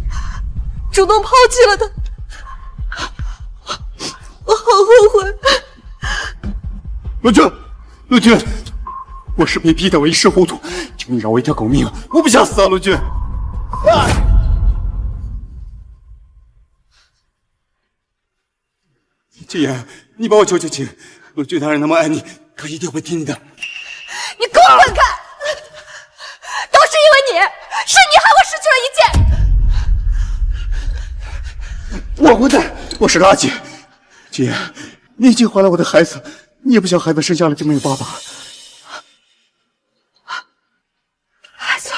Speaker 3: 主动抛弃了他，我好后悔。
Speaker 1: 陆军，我是被逼的，我一时糊涂，求你饶我一条狗命，我不想死啊，陆军。季言，你帮我求求情，陆军大人那么爱你，他一定会听你的。
Speaker 3: 你给我滚开！都是因为你，是你害我失去了一切。
Speaker 1: 我混蛋，我是垃圾。季言，你已经怀了我的孩子，你也不想孩子生下来就没有爸爸。
Speaker 3: 孩子，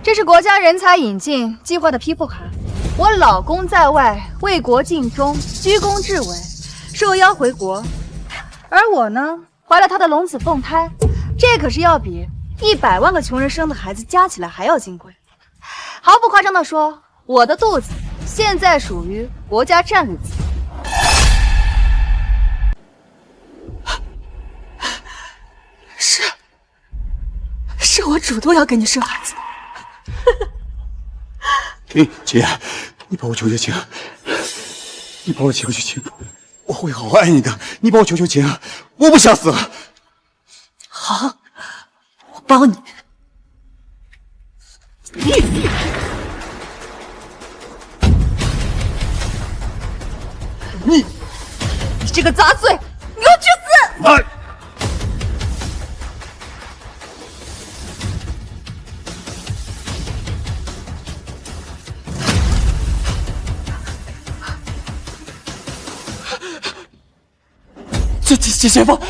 Speaker 3: 这是国家人才引进计划的批复函。我老公在外为国尽忠，居功至伟，受邀回国，而我呢，怀了他的龙子凤胎，这可是要比100万个穷人生的孩子加起来还要金贵。毫不夸张地说，我的肚子现在属于国家战略资源。是我主动要给你生孩子的。
Speaker 1: 姐，你帮我求求情，你帮我求求情，我会好好爱你的。你帮我求求情，我不想死。
Speaker 3: 好，我帮你。你这个杂碎，你给我去死！
Speaker 20: 前方，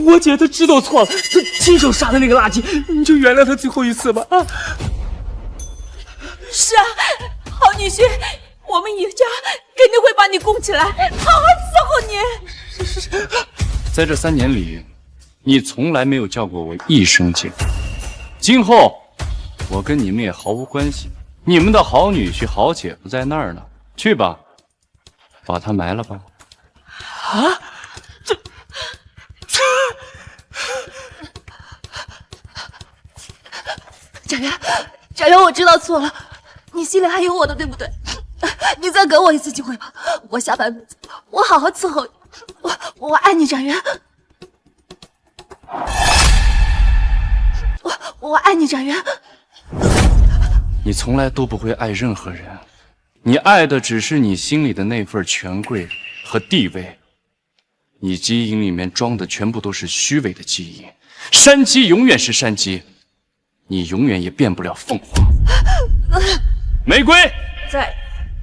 Speaker 20: 我姐她知道错了，她亲手杀的那个垃圾，你就原谅她最后一次吧啊！
Speaker 17: 是啊，好女婿，我们余家肯定会把你供起来，好好伺候你。
Speaker 2: 在这3年里，你从来没有叫过我一声姐，今后我跟你们也毫无关系。你们的好女婿、好姐夫在那儿呢，去吧，把他埋了吧。
Speaker 17: 啊！展元，我知道错了，你心里还有我的，对不对？你再给我一次机会吧，我下半辈子我好好伺候你，我爱你，展元，我爱你，展元。
Speaker 2: 你从来都不会爱任何人，你爱的只是你心里的那份权贵和地位。你基因里面装的全部都是虚伪的基因，山鸡永远是山鸡，你永远也变不了凤凰。玫瑰，
Speaker 17: 在。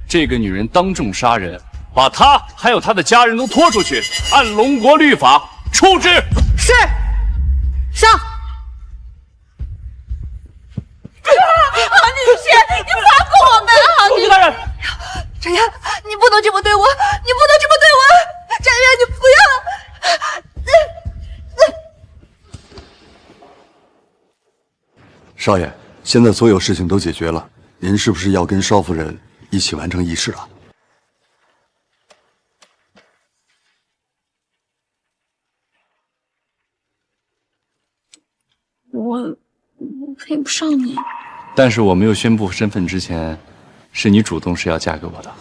Speaker 2: 这个女人当众杀人，把她还有她的家人都拖出去，按龙国律法处置。
Speaker 3: 是。上。
Speaker 17: 好女婿，你放过我们！好女婿，大人，
Speaker 3: 展元，你不能这么对我，你不能这么对我！展元，你不要！
Speaker 4: 少爷，现在所有事情都解决了，您是不是要跟少夫人一起完成仪式了？
Speaker 9: 我配不上你。
Speaker 2: 但是我没有宣布身份之前，是你主动是要嫁给我的。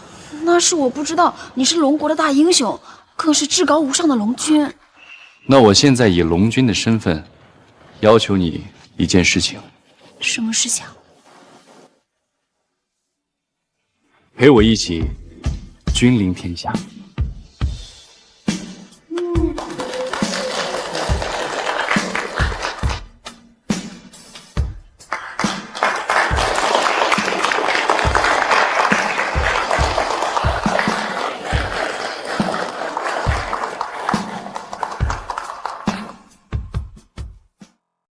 Speaker 9: 那是我不知道你是龙国的大英雄，更是至高无上的龙君。
Speaker 2: 那我现在以龙君的身份，要求你一件事情。
Speaker 9: 什么事情？
Speaker 2: 陪我一起君临天下。